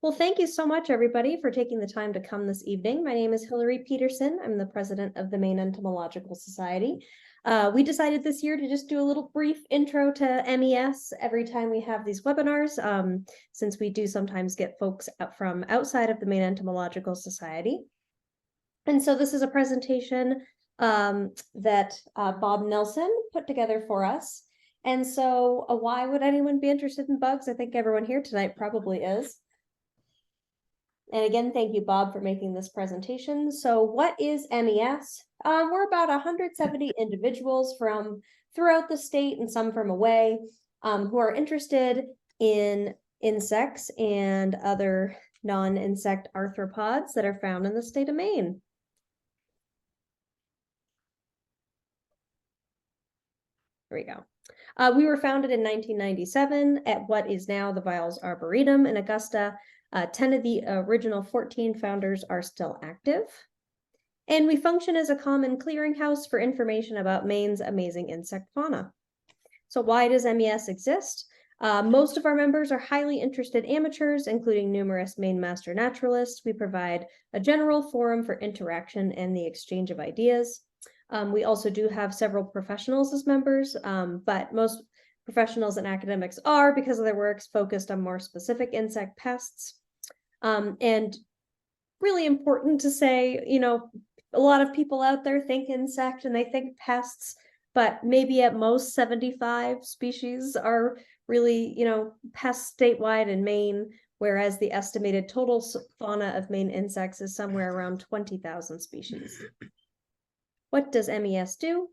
Well, thank you so much, everybody, for taking the time to come this evening. My name is Hillary Peterson. I'm the president of the Maine Entomological Society. We decided this year to just do a little brief intro to MES every time we have these webinars, since we do sometimes get folks from outside of the Maine Entomological Society. And so this is a presentation that Bob Nelson put together for us. And so why would anyone be interested in bugs? I think everyone here tonight probably is. And again, thank you, Bob, for making this presentation. So what is MES? We're about 170 individuals from throughout the state and some from away who are interested in insects and other non-insect arthropods that are found in the state of Maine. There we go. We were founded in 1997 at what is now the Viles Arboretum in Augusta. 10 of the original 14 founders are still active. And we function as a common clearinghouse for information about Maine's amazing insect fauna. So why does MES exist? Most of our members are highly interested amateurs, including numerous Maine master naturalists. We provide a general forum for interaction and the exchange of ideas. We also do have several professionals as members, but most professionals and academics are, because of their works, focused on more specific insect pests. And really important to say, a lot of people out there think insect and they think pests, but maybe at most 75 species are really, pests statewide in Maine, whereas the estimated total fauna of Maine insects is somewhere around 20,000 species. What does MES do?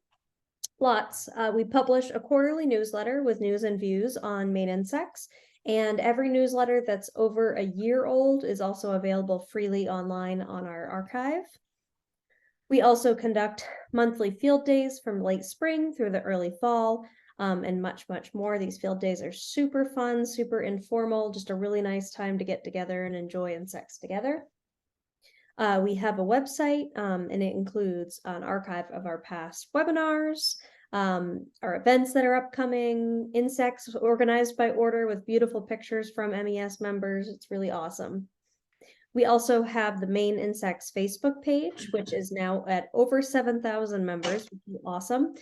Lots. We publish a quarterly newsletter with news and views on Maine insects, and every newsletter that's over a year old is also available freely online on our archive. We also conduct monthly field days from late spring through the early fall, and much, much more. These field days are super fun, super informal, just a really nice time to get together and enjoy insects together. We have a website, and it includes an archive of our past webinars, our events that are upcoming, insects organized by order with beautiful pictures from MES members. It's really awesome. We also have the Maine Insects Facebook page, which is now at over 7,000 members, which is awesome.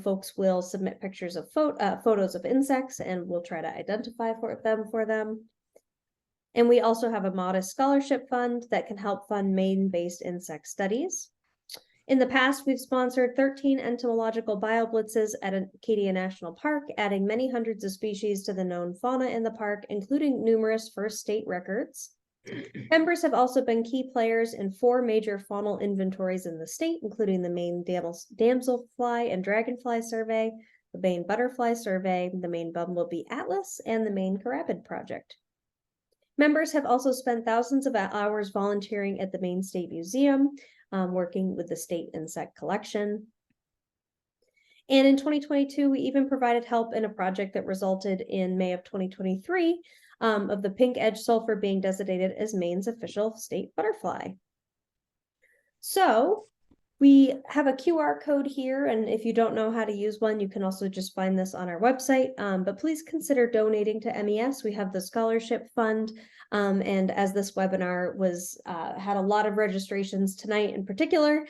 Folks will submit pictures of photos of insects, and we'll try to identify for them. And we also have a modest scholarship fund that can help fund Maine-based insect studies. In the past, we've sponsored 13 entomological bioblitzes at Acadia National Park, adding many hundreds of species to the known fauna in the park, including numerous first state records. Members have also been key players in 4 major faunal inventories in the state, including the Maine Damselfly and Dragonfly Survey, the Maine Butterfly Survey, the Maine Bumblebee Atlas, and the Maine Carabid Project. Members have also spent thousands of hours volunteering at the Maine State Museum, working with the state insect collection. And in 2022, we even provided help in a project that resulted in May of 2023 of the pink edge sulfur being designated as Maine's official state butterfly. So we have a QR code here, and if you don't know how to use one, you can also just find this on our website, but please consider donating to MES. We have the scholarship fund, and as this webinar had a lot of registrations tonight in particular,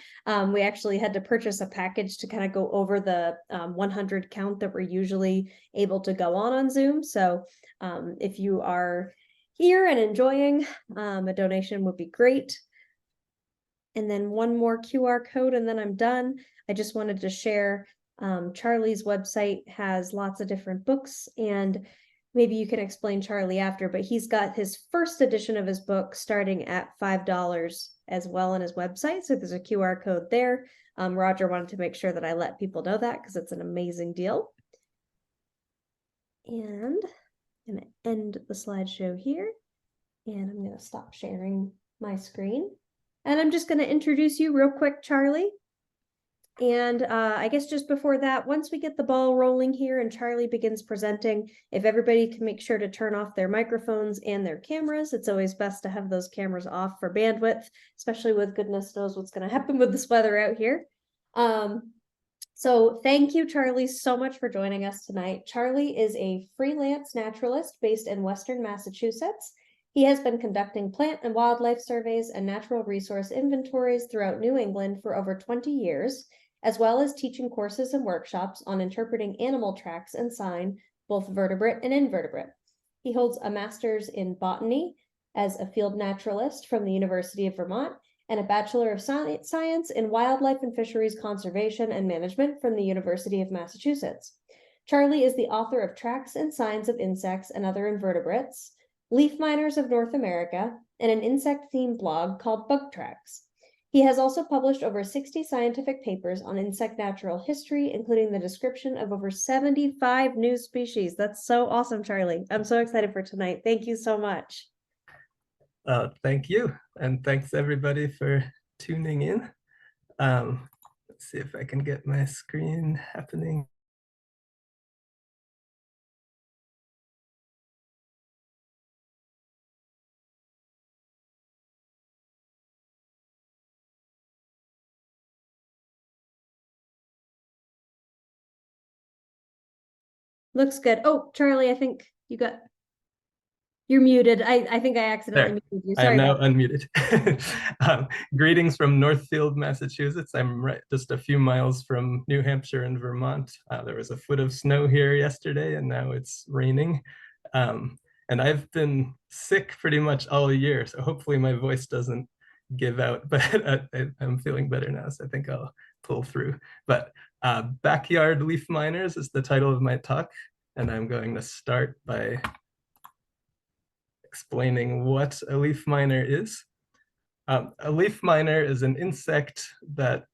we actually had to purchase a package to kind of go over the 100 count that we're usually able to go on Zoom. So if you are here and enjoying, a donation would be great. And then one more QR code, and then I'm done. I just wanted to share Charley's website has lots of different books, and maybe you can explain Charley after, but he's got his first edition of his book starting at $5 as well on his website. So there's a QR code there. Roger wanted to make sure that I let people know that because it's an amazing deal. And I'm going to end the slideshow here, and I'm going to stop sharing my screen. And I'm just going to introduce you real quick, Charley. And I guess just before that, once we get the ball rolling here and Charley begins presenting, if everybody can make sure to turn off their microphones and their cameras, it's always best to have those cameras off for bandwidth, especially with goodness knows what's going to happen with this weather out here. So thank you, Charley, so much for joining us tonight. Charley is a freelance naturalist based in Western Massachusetts. He has been conducting plant and wildlife surveys and natural resource inventories throughout New England for over 20 years, as well as teaching courses and workshops on interpreting animal tracks and sign, both vertebrate and invertebrate. He holds a master's in botany as a field naturalist from the University of Vermont and a Bachelor of Science in Wildlife and Fisheries Conservation and Management from the University of Massachusetts. Charley is the author of Tracks and Signs of Insects and Other Invertebrates, Leafminers of North America, and an insect-themed blog called Bug Tracks. He has also published over 60 scientific papers on insect natural history, including the description of over 75 new species. That's so awesome, Charley. I'm so excited for tonight. Thank you so much. Thank you. And thanks everybody for tuning in. Let's see if I can get my screen happening. Looks good. Oh, Charley, I think you're muted. I think I accidentally muted you. Sorry. I am now unmuted. Greetings from Northfield, Massachusetts. I'm just a few miles from New Hampshire and Vermont. There was a foot of snow here yesterday, and now it's raining. And I've been sick pretty much all year, so hopefully my voice doesn't give out, but I'm feeling better now, so I think I'll pull through. But Backyard Leafminers is the title of my talk, and I'm going to start by explaining what a leaf miner is. A leaf miner is an insect that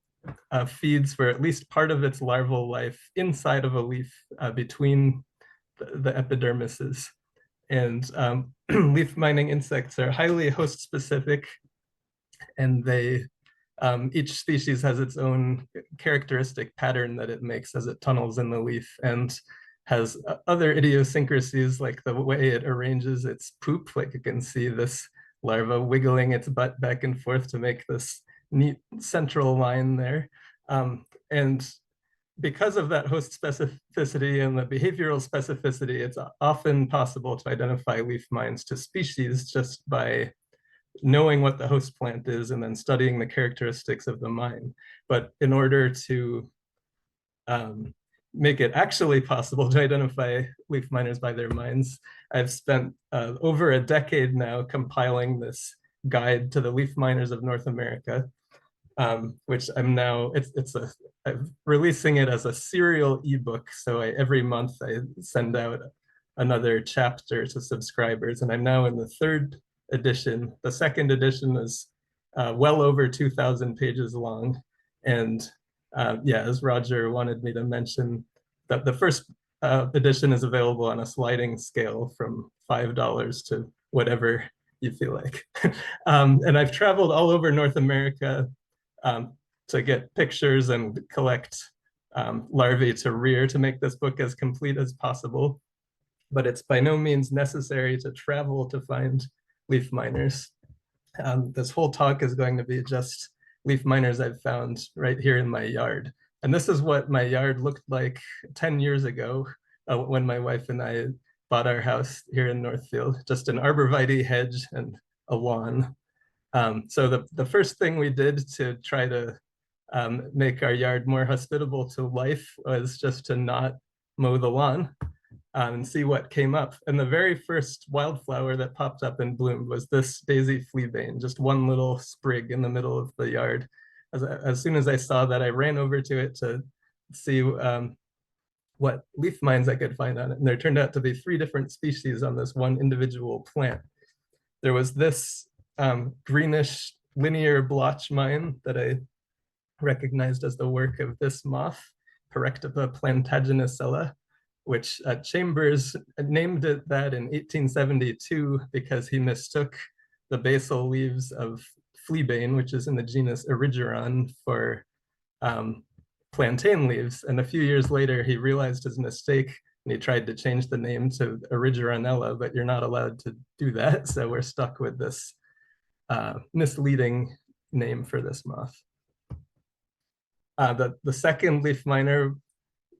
feeds for at least part of its larval life inside of a leaf between the epidermises. And leaf mining insects are highly host specific, and they each species has its own characteristic pattern that it makes as it tunnels in the leaf, and has other idiosyncrasies, like the way it arranges its poop. Like you can see this larva wiggling its butt back and forth to make this neat central line there. And because of that host specificity and the behavioral specificity, it's often possible to identify leaf mines to species just by knowing what the host plant is and then studying the characteristics of the mine. But in order to make it actually possible to identify leaf miners by their mines, I've spent over a decade now compiling this guide to the leaf miners of North America, which I'm releasing it as a serial ebook. So every month I send out another chapter to subscribers, and I'm now in the third edition. The second edition is well over 2,000 pages long. And yeah, as Roger wanted me to mention, that the first edition is available on a sliding scale from $5 to whatever you feel like. And I've traveled all over North America to get pictures and collect larvae to rear to make this book as complete as possible. But it's by no means necessary to travel to find leaf miners. This whole talk is going to be just leaf miners I've found right here in my yard. And this is what my yard looked like 10 years ago when my wife and I bought our house here in Northfield, just an arborvitae hedge and a lawn. So the first thing we did to try to make our yard more hospitable to life was just to not mow the lawn and see what came up. And the very first wildflower that popped up and bloomed was this daisy fleabane, just one little sprig in the middle of the yard. As soon as I saw that, I ran over to it to see what leaf mines I could find on it. And there turned out to be 3 different species on this one individual plant. There was this greenish linear blotch mine that I recognized as the work of this moth, Parectipa plantagenicella, which Chambers named it that in 1872 because he mistook the basal leaves of fleabane, which is in the genus Erigeron, for plantain leaves. And a few years later, he realized his mistake and he tried to change the name to Erigeronella, but you're not allowed to do that. So we're stuck with this misleading name for this moth. The second leaf miner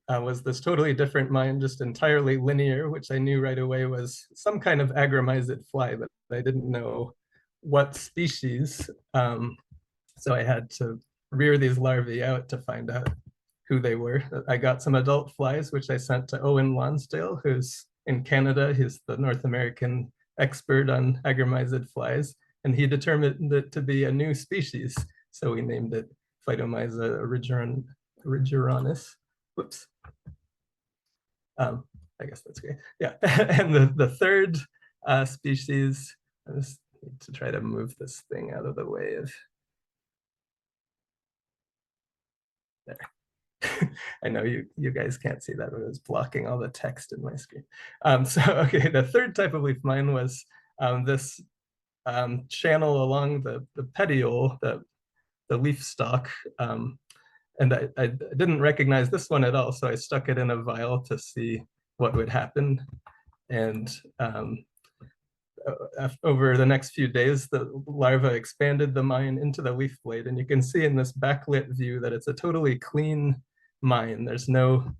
was this totally different mine, just entirely linear, which I knew right away was some kind of agromyzid fly, but I didn't know what species. So I had to rear these larvae out to find out who they were. I got some adult flies, which I sent to Owen Lonsdale, who's in Canada. He's the North American expert on agromyzid flies, and he determined it to be a new species. So we named it Phytomyza origeronus. Whoops. I guess that's great. Yeah, and the third species, I just need to try to move this thing out of the way of, there. I know you guys can't see that, but it was blocking all the text in my screen. So, okay, the third type of leaf mine was this channel along the petiole, the leaf stalk. And I didn't recognize this one at all, so I stuck it in a vial to see what would happen. And over the next few days, the larva expanded the mine into the leaf blade. And you can see in this backlit view that it's a totally clean mine. There's no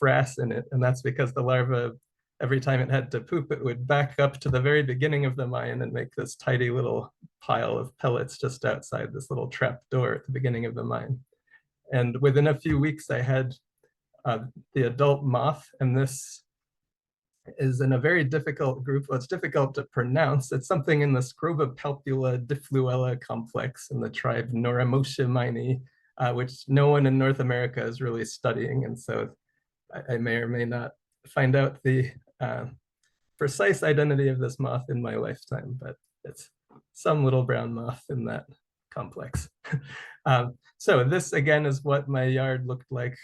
frass in it. And that's because the larva, every time it had to poop, it would back up to the very beginning of the mine and make this tidy little pile of pellets just outside this little trap door at the beginning of the mine. And within a few weeks, I had the adult moth, and this is in a very difficult group. Well, it's difficult to pronounce. It's something in the Scrobopalpula diffluella complex in the tribe Noramotiamini, which no one in North America is really studying. And so I may or may not find out the precise identity of this moth in my lifetime, but it's some little brown moth in that complex. So this again is what my yard looked like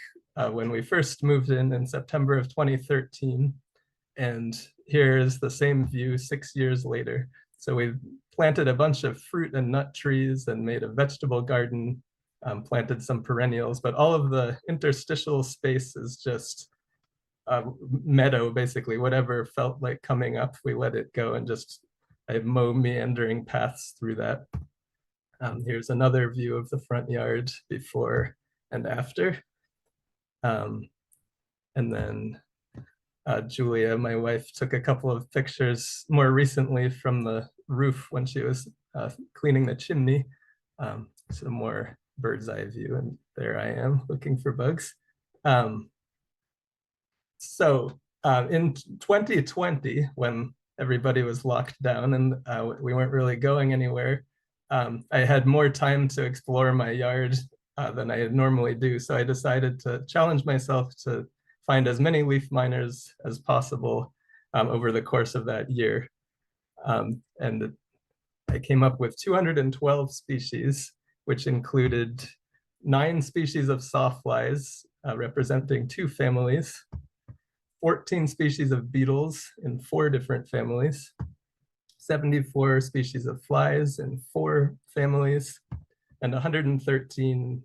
when we first moved in September of 2013. And here's the same view 6 years later. So we planted a bunch of fruit and nut trees and made a vegetable garden, planted some perennials, but all of the interstitial space is just meadow, basically. Whatever felt like coming up, we let it go, and just I mow meandering paths through that. Here's another view of the front yard before and after. And then Julia, my wife, took a couple of pictures more recently from the roof when she was cleaning the chimney. Some more bird's eye view, and there I am looking for bugs. So in 2020, when everybody was locked down and we weren't really going anywhere, I had more time to explore my yard than I normally do. So I decided to challenge myself to find as many leaf miners as possible over the course of that year. And I came up with 212 species, which included 9 species of sawflies, representing 2 families, 14 species of beetles in 4 different families, 74 species of flies in 4 families, and 113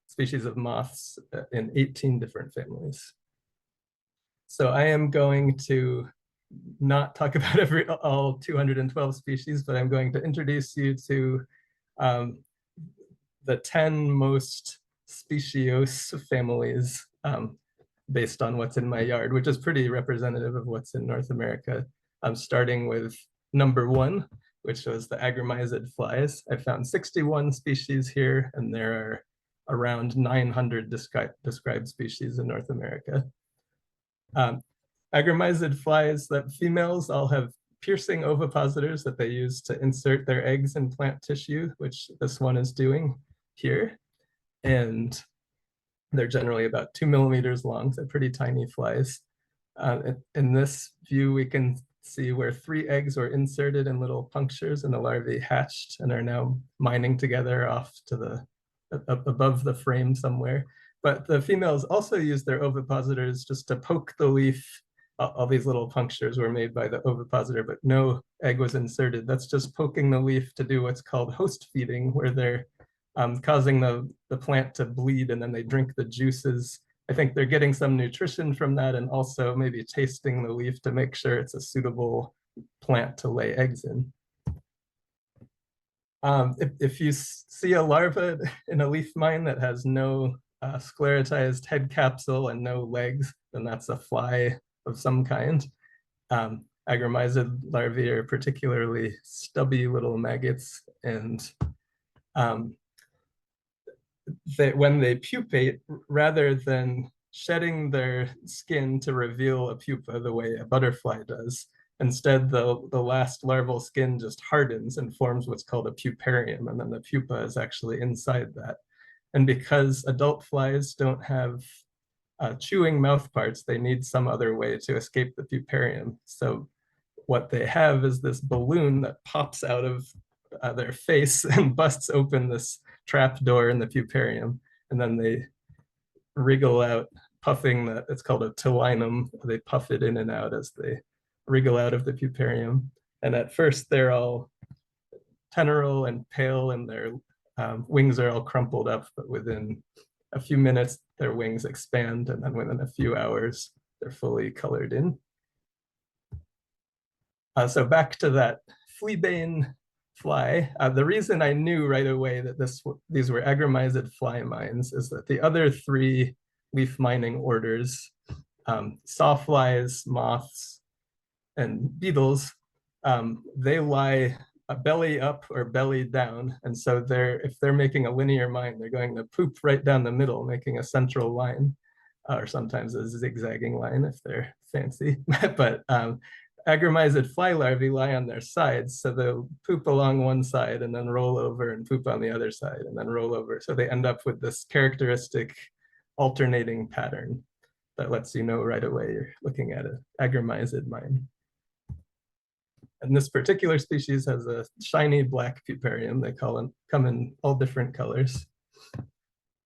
species of moths in 18 different families. So I am going to not talk about all 212 species, but I'm going to introduce you to the 10 most speciose families based on what's in my yard, which is pretty representative of what's in North America. I'm starting with number 1, which was the agromyzid flies. I found 61 species here, and there are around 900 described species in North America. Agromyzid flies, that females all have piercing ovipositors that they use to insert their eggs in plant tissue, which this one is doing here. And they're generally about 2 millimeters long, so pretty tiny flies. In this view, we can see where 3 eggs were inserted in little punctures, and the larvae hatched and are now mining together off to the above the frame somewhere. But the females also use their ovipositors just to poke the leaf. All these little punctures were made by the ovipositor, but no egg was inserted. That's just poking the leaf to do what's called host feeding, where they're causing the plant to bleed, and then they drink the juices. I think they're getting some nutrition from that, and also maybe tasting the leaf to make sure it's a suitable plant to lay eggs in. If you see a larva in a leaf mine that has no sclerotized head capsule and no legs, then that's a fly of some kind. Agromyzid larvae are particularly stubby little maggots, and when they pupate, rather than shedding their skin to reveal a pupa the way a butterfly does, instead the last larval skin just hardens and forms what's called a puparium, and then the pupa is actually inside that. And because adult flies don't have chewing mouth parts, they need some other way to escape the puparium. So what they have is this balloon that pops out of their face and busts open this trap door in the puparium, and then they wriggle out, puffing that. It's called a tulinum. They puff it in and out as they wriggle out of the puparium. And at first they're all teneral and pale, and their wings are all crumpled up, but within a few minutes their wings expand, and then within a few hours they're fully colored in. So back to that fleabane fly. The reason I knew right away that these were agromyzid fly mines is that the other three leaf mining orders, sawflies, moths, and beetles, they lie belly up or belly down. And so if they're making a linear mine, they're going to poop right down the middle, making a central line, or sometimes a zigzagging line if they're fancy. But agromyzid fly larvae lie on their sides, so they'll poop along one side and then roll over and poop on the other side and then roll over. So they end up with this characteristic alternating pattern that lets you know right away you're looking at an agromyzid mine. And this particular species has a shiny black puparium. They come in all different colors.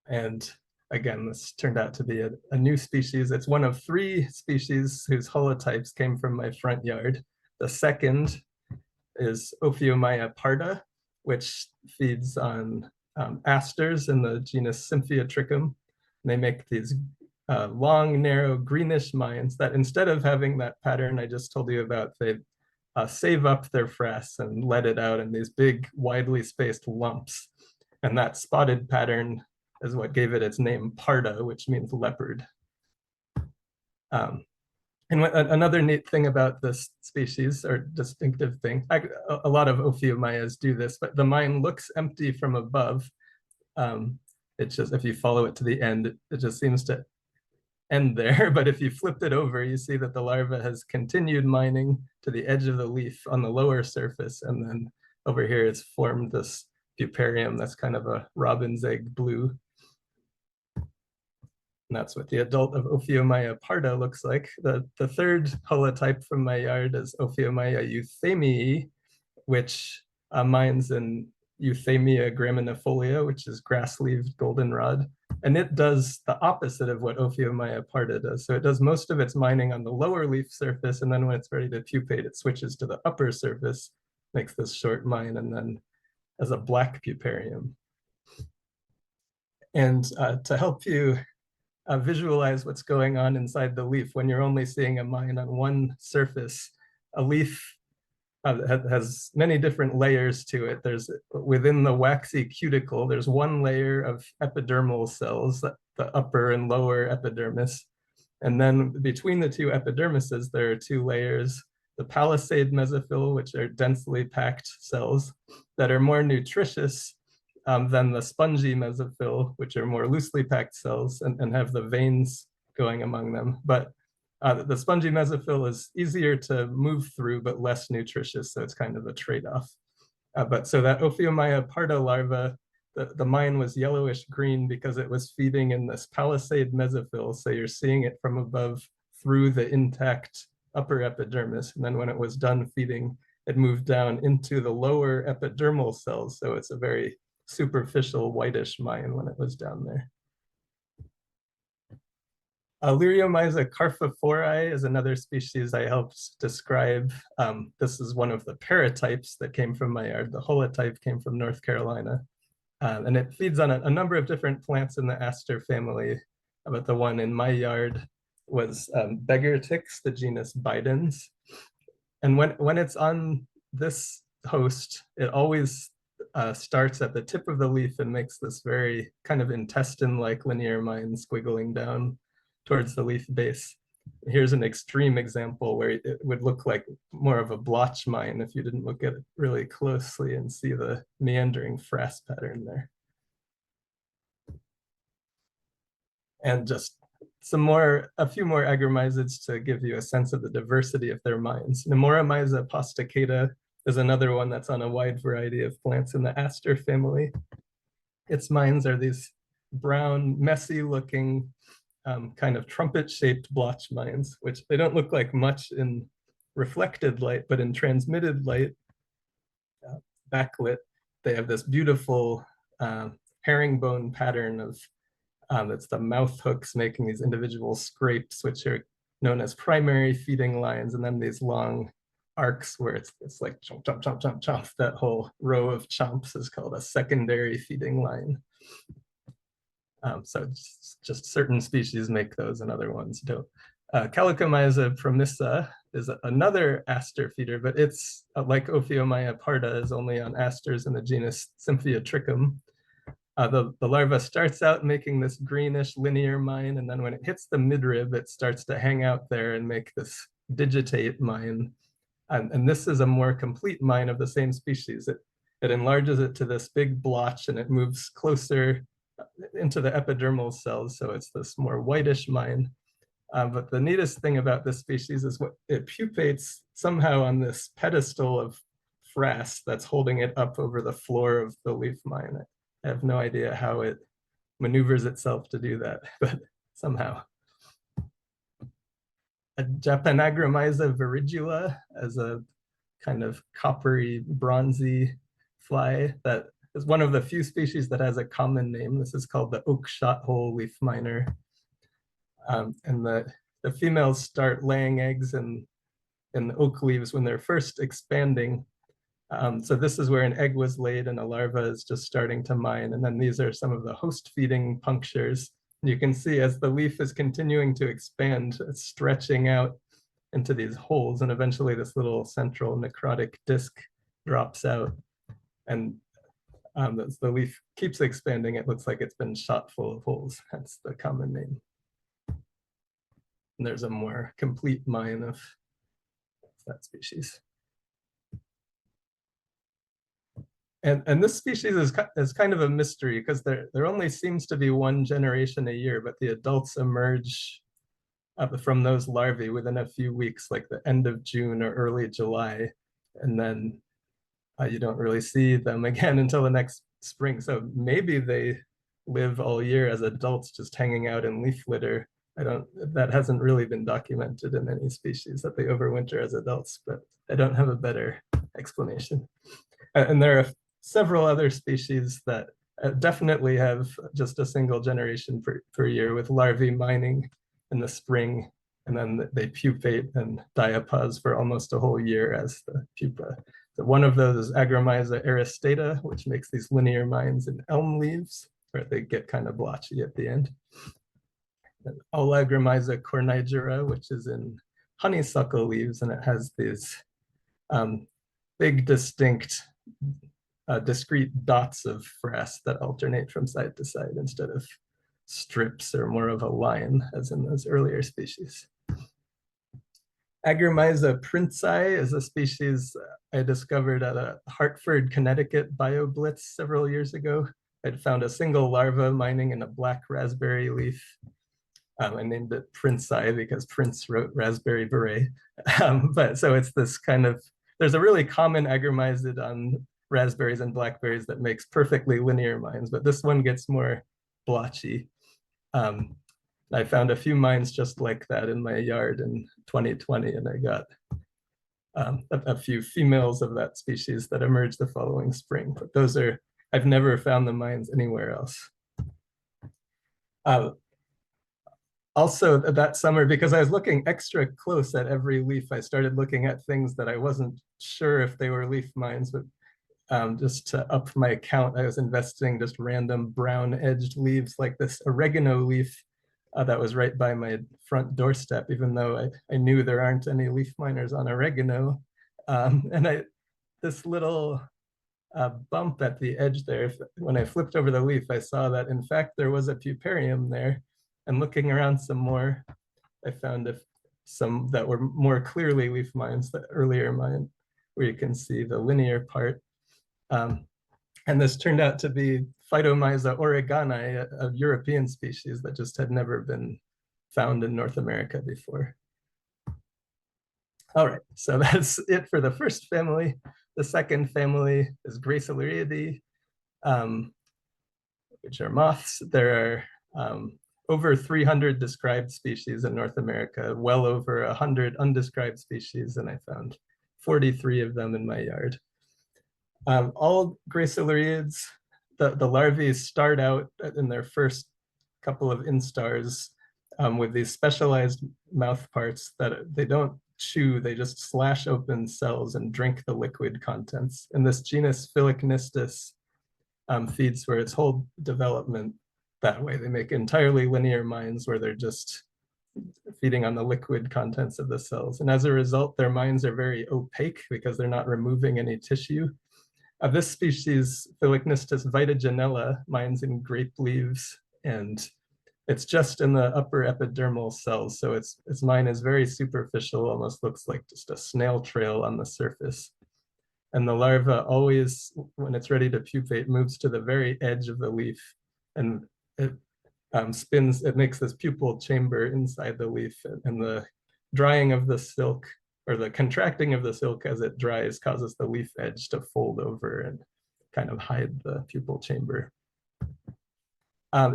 And again, this turned out to be a new species. It's one of 3 species whose holotypes came from my front yard. The second is Ophiomya parda, which feeds on asters in the genus Symphiatrichum. They make these long, narrow, greenish mines that, instead of having that pattern I just told you about, they save up their frass and let it out in these big, widely spaced lumps. And that spotted pattern is what gave it its name, parda, which means leopard. And another neat thing about this species, or distinctive thing, a lot of Ophiomyas do this, but the mine looks empty from above. It's just, if you follow it to the end, it just seems to end there. But if you flipped it over, you see that the larva has continued mining to the edge of the leaf on the lower surface, and then over here it's formed this puparium that's kind of a robin's egg blue. And that's what the adult of Ophiomya parda looks like. The third holotype from my yard is Ophiomya euthamii, which mines in Euthymia graminifolia, which is grass-leaved goldenrod. And it does the opposite of what Ophiomya parda does. So it does most of its mining on the lower leaf surface, and then when it's ready to pupate, it switches to the upper surface, makes this short mine, and then has a black puparium. And to help you visualize what's going on inside the leaf when you're only seeing a mine on one surface, a leaf has many different layers to it. There's, within the waxy cuticle, there's one layer of epidermal cells, the upper and lower epidermis. And then between the 2 epidermises, there are 2 layers, the palisade mesophyll, which are densely packed cells that are more nutritious than the spongy mesophyll, which are more loosely packed cells and have the veins going among them. But the spongy mesophyll is easier to move through, but less nutritious, so it's kind of a trade-off. But so that Ophiomya parda larva, the mine was yellowish green because it was feeding in this palisade mesophyll, so you're seeing it from above through the intact upper epidermis, and then when it was done feeding, it moved down into the lower epidermal cells, so it's a very superficial whitish mine when it was down there. Liriomyza carphophori is another species I helped describe. This is one of the paratypes that came from my yard. The holotype came from North Carolina. And it feeds on a number of different plants in the aster family. But the one in my yard was beggar ticks, the genus Bidens. And when it's on this host, it always starts at the tip of the leaf and makes this very kind of intestine-like linear mine squiggling down towards the leaf base. Here's an extreme example where it would look like more of a blotch mine if you didn't look at it really closely and see the meandering frass pattern there. And just a few more agromyzids to give you a sense of the diversity of their mines. Nemoramyza posticata is another one that's on a wide variety of plants in the aster family. Its mines are these brown, messy looking, kind of trumpet-shaped blotch mines, which they don't look like much in reflected light, but in transmitted light, backlit, they have this beautiful herringbone pattern of, it's the mouth hooks making these individual scrapes, which are known as primary feeding lines, and then these long arcs where it's like chomp, chomp, chomp, chomp, chomp. That whole row of chomps is called a secondary feeding line. So just certain species make those and other ones don't. Calicomyza promissa is another aster feeder, but it's like Ophiomya parda, is only on asters in the genus Symphiatrichum. The larva starts out making this greenish linear mine, and then when it hits the midrib, it starts to hang out there and make this digitate mine. And this is a more complete mine of the same species. It enlarges it to this big blotch and it moves closer into the epidermal cells, so it's this more whitish mine. But the neatest thing about this species is what it pupates somehow on this pedestal of frass that's holding it up over the floor of the leaf mine. I have no idea how it maneuvers itself to do that, but somehow. A Japanagramyza viridula as a kind of coppery, bronzy fly that is one of the few species that has a common name. This is called the oak shot-hole leaf miner. And the females start laying eggs in the oak leaves when they're first expanding. So this is where an egg was laid and a larva is just starting to mine. And then these are some of the host feeding punctures. You can see as the leaf is continuing to expand, it's stretching out into these holes, and eventually this little central necrotic disc drops out. And as the leaf keeps expanding, it looks like it's been shot full of holes. That's the common name. And there's a more complete mine of that species. And this species is kind of a mystery because there only seems to be one generation a year, but the adults emerge from those larvae within a few weeks, like the end of June or early July. And then you don't really see them again until the next spring. So maybe they live all year as adults, just hanging out in leaf litter. That hasn't really been documented in any species that they overwinter as adults, but I don't have a better explanation. And there are several other species that definitely have just a single generation per year, with larvae mining in the spring, and then they pupate and diapause for almost a whole year as the pupa. So one of those is Agromyza aristata, which makes these linear mines in elm leaves, where they get kind of blotchy at the end. And Olagromyza cornigera, which is in honeysuckle leaves, and it has these big, distinct, discrete dots of frass that alternate from side to side instead of strips or more of a line, as in those earlier species. Agromyza princeii is a species I discovered at a Hartford, Connecticut BioBlitz several years ago. I'd found a single larva mining in a black raspberry leaf. I named it princeii because Prince wrote raspberry beret. But so it's this kind of, there's a really common agromyzid on raspberries and blackberries that makes perfectly linear mines, but this one gets more blotchy. I found a few mines just like that in my yard in 2020, and I got a few females of that species that emerged the following spring. But those are, I've never found the mines anywhere else. Also that summer, because I was looking extra close at every leaf, I started looking at things that I wasn't sure if they were leaf mines, but just to up my count, I was investing just random brown edged leaves like this oregano leaf that was right by my front doorstep, even though I knew there aren't any leaf miners on oregano. And this little bump at the edge there. When I flipped over the leaf, I saw that in fact there was a puparium there. And looking around some more, I found some that were more clearly leaf mines, the earlier mine, where you can see the linear part. And this turned out to be Phytomyza oregani, a European species that just had never been found in North America before. All right, so that's it for the first family. The second family is Graciluridae, which are moths. There are over 300 described species in North America, well over 100 undescribed species, and I found 43 of them in my yard. All Gracilurids, the larvae start out in their first couple of instars with these specialized mouth parts that they don't chew, they just slash open cells and drink the liquid contents. And this genus Phyllochnistus feeds for its whole development that way. They make entirely linear mines where they're just feeding on the liquid contents of the cells. And as a result, their mines are very opaque because they're not removing any tissue. This species, Phyllochnistus vitagenella, mines in grape leaves, and it's just in the upper epidermal cells. So its mine is very superficial, almost looks like just a snail trail on the surface. And the larva always, when it's ready to pupate, moves to the very edge of the leaf, and it spins, it makes this pupal chamber inside the leaf, and the drying of the silk, or the contracting of the silk as it dries, causes the leaf edge to fold over and kind of hide the pupal chamber.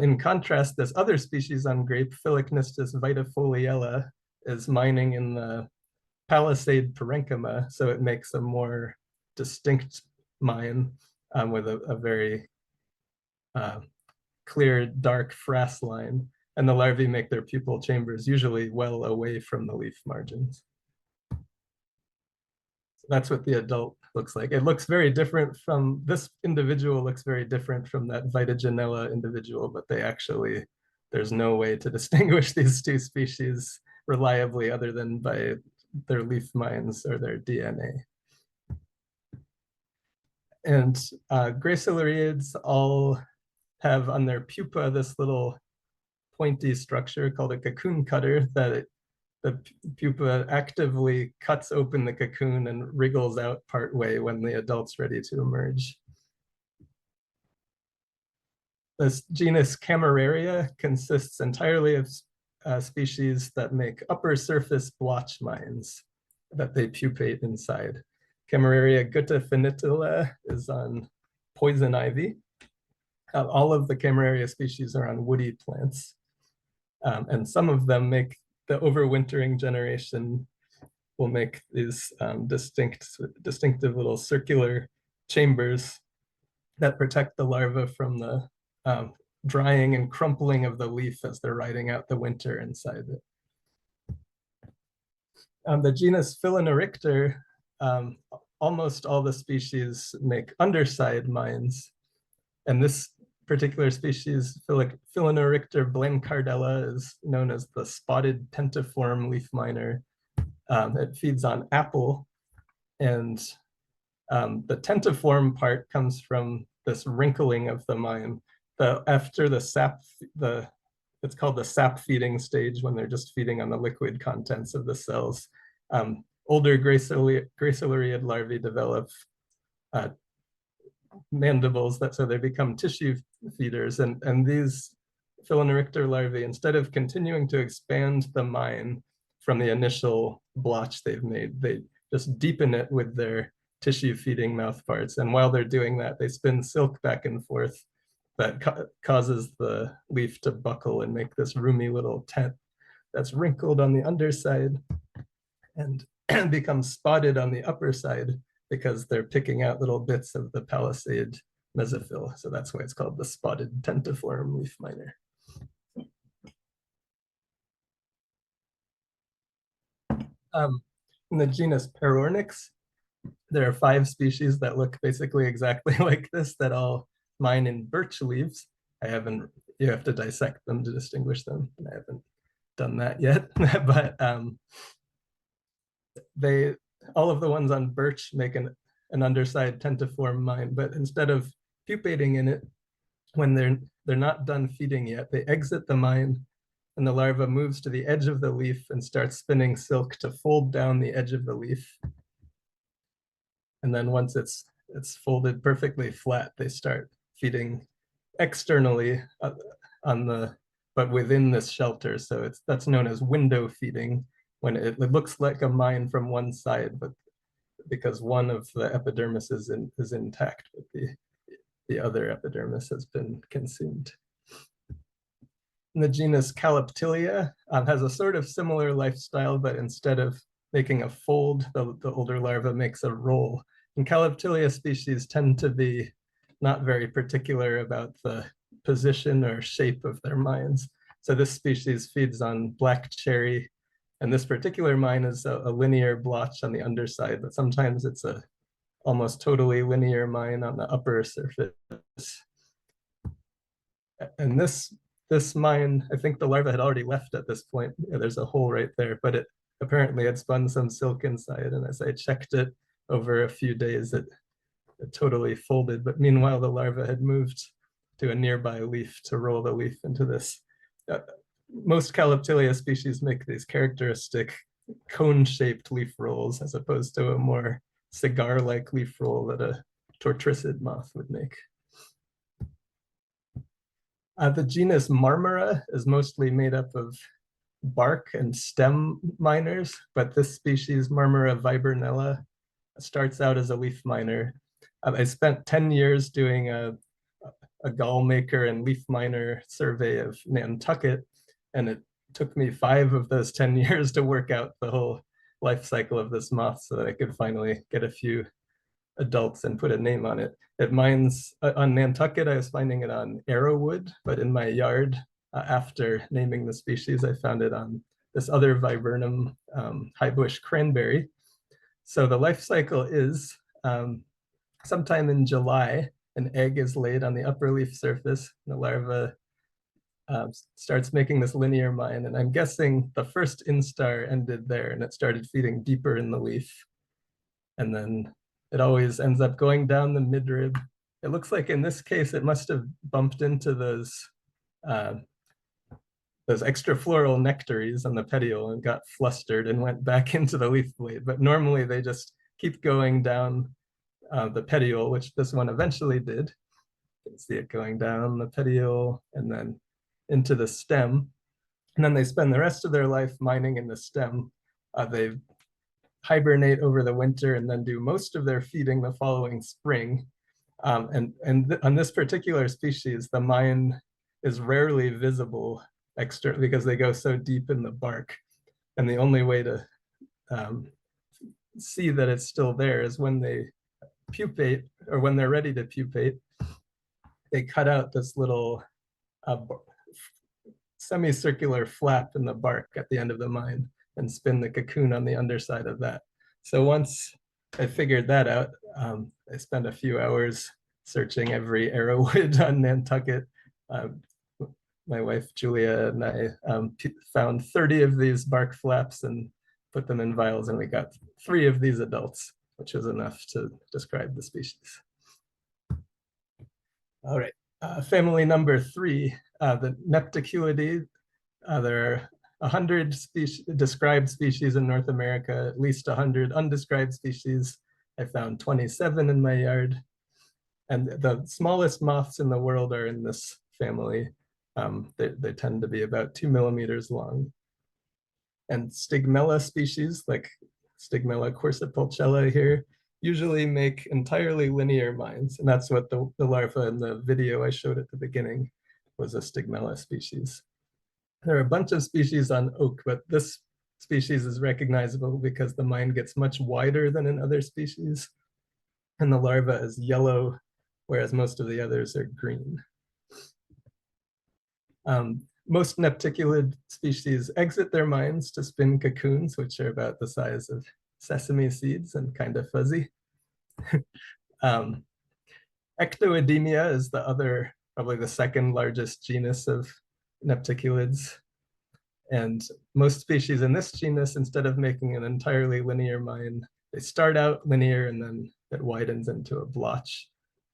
In contrast, this other species on grape, Phyllochnistus vitifoliella, is mining in the palisade parenchyma, so it makes a more distinct mine with a very clear, dark frass line, and the larvae make their pupal chambers usually well away from the leaf margins. That's what the adult looks like. It looks very different from, this individual looks very different from that vitagenella individual, but they actually, there's no way to distinguish these two species reliably other than by their leaf mines or their DNA. And Gracilurids all have on their pupa this little pointy structure called a cocoon cutter that the pupa actively cuts open the cocoon and wriggles out part way when the adult's ready to emerge. This genus Cameraria consists entirely of species that make upper surface blotch mines that they pupate inside. Cameraria gutta finitula is on poison ivy. All of the Cameraria species are on woody plants. And some of them make, the overwintering generation will make these distinctive little circular chambers that protect the larva from the drying and crumpling of the leaf as they're riding out the winter inside it. The genus Phyllonoricter, almost all the species make underside mines, and this particular species, Phyllonoricter blamcardella, is known as the spotted tentiform leaf miner. It feeds on apple, and the tentiform part comes from this wrinkling of the mine. After the sap, it's called the sap feeding stage, when they're just feeding on the liquid contents of the cells. Older Graciluriid larvae develop mandibles, so they become tissue feeders, and these Phyllonoricter larvae, instead of continuing to expand the mine from the initial blotch they've made, they just deepen it with their tissue feeding mouth parts, and while they're doing that, they spin silk back and forth that causes the leaf to buckle and make this roomy little tent that's wrinkled on the underside and becomes spotted on the upper side, because they're picking out little bits of the palisade mesophyll. So that's why it's called the spotted tentiform leaf miner. In the genus Perornix, there are 5 species that look basically exactly like this, that all mine in birch leaves. You have to dissect them to distinguish them, and I haven't done that yet. But all of the ones on birch make an underside tentiform mine, but instead of pupating in it, when they're not done feeding yet, they exit the mine and the larva moves to the edge of the leaf and starts spinning silk to fold down the edge of the leaf. And then once it's folded perfectly flat, they start feeding externally but within this shelter. So that's known as window feeding, when it looks like a mine from one side, but because one of the epidermis is intact, but the other epidermis has been consumed. And the genus Calyptilia has a sort of similar lifestyle, but instead of making a fold, the older larva makes a roll. And Calyptilia species tend to be not very particular about the position or shape of their mines. So this species feeds on black cherry, and this particular mine is a linear blotch on the underside, but sometimes it's a almost totally linear mine on the upper surface. And this mine, I think the larva had already left at this point. Yeah, there's a hole right there, but it apparently had spun some silk inside. And as I checked it over a few days, it totally folded. But meanwhile, the larva had moved to a nearby leaf to roll the leaf into this. Most Calyptilia species make these characteristic cone-shaped leaf rolls, as opposed to a more cigar-like leaf roll that a tortricid moth would make. The genus Marmora is mostly made up of bark and stem miners, but this species, Marmora viburnella, starts out as a leaf miner. I spent 10 years doing a gall maker and leaf miner survey of Nantucket, and it took me 5 of those 10 years to work out the whole life cycle of this moth so that I could finally get a few adults and put a name on it. It mines on Nantucket. I was finding it on arrowwood, but in my yard, after naming the species, I found it on this other viburnum, high bush cranberry. So the life cycle is sometime in July, an egg is laid on the upper leaf surface. The larva starts making this linear mine, and I'm guessing the first instar ended there, and it started feeding deeper in the leaf. And then it always ends up going down the midrib. It looks like in this case, it must have bumped into those extrafloral nectaries on the petiole and got flustered and went back into the leaf blade. But normally they just keep going down the petiole, which this one eventually did. You can see it going down the petiole and then into the stem. And then they spend the rest of their life mining in the stem. They hibernate over the winter and then do most of their feeding the following spring. And on this particular species, the mine is rarely visible externally because they go so deep in the bark. And the only way to see that it's still there is when they pupate, or when they're ready to pupate, they cut out this little semicircular flap in the bark at the end of the mine and spin the cocoon on the underside of that. So once I figured that out, I spent a few hours searching every arrowwood on Nantucket. My wife Julia and I found 30 of these bark flaps and put them in vials, and we got 3 of these adults, which was enough to describe the species. All right, family number 3, the Nepticulidae. There are 100 described species in North America, at least 100 undescribed species. I found 27 in my yard. And the smallest moths in the world are in this family. They tend to be about 2 millimeters long. And Stigmella species, like Stigmella quercipulchella here, usually make entirely linear mines. And that's what the larva in the video I showed at the beginning was, a Stigmella species. There are a bunch of species on oak, but this species is recognizable because the mine gets much wider than in other species. And the larva is yellow, whereas most of the others are green. Most Nepticulid species exit their mines to spin cocoons, which are about the size of sesame seeds and kind of fuzzy. Ectoedemia is the other, probably the second largest genus of Nepticulids. And most species in this genus, instead of making an entirely linear mine, they start out linear and then that widens into a blotch.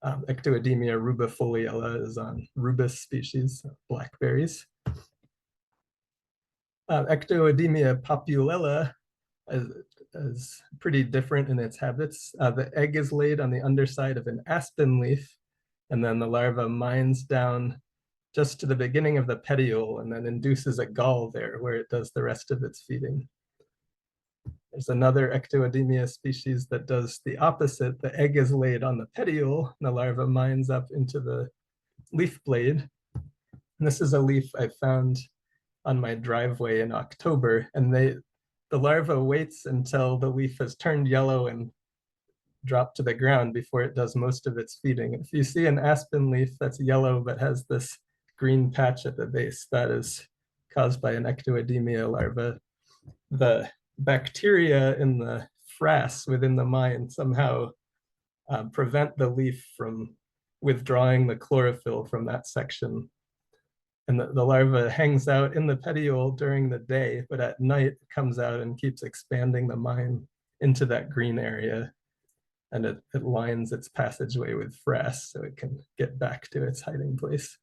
Ectoedemia rubifoliella is on rubus species, blackberries. Ectoedemia populella is pretty different in its habits. The egg is laid on the underside of an aspen leaf, and then the larva mines down just to the beginning of the petiole and then induces a gall there where it does the rest of its feeding. There's another Ectoedemia species that does the opposite. The egg is laid on the petiole, and the larva mines up into the leaf blade. And this is a leaf I found on my driveway in October, and the larva waits until the leaf has turned yellow and dropped to the ground before it does most of its feeding. If you see an aspen leaf that's yellow but has this green patch at the base, that is caused by an Ectoedemia larva. The bacteria in the frass within the mine somehow prevent the leaf from withdrawing the chlorophyll from that section. And the larva hangs out in the petiole during the day, but at night it comes out and keeps expanding the mine into that green area. And it lines its passageway with frass so it can get back to its hiding place.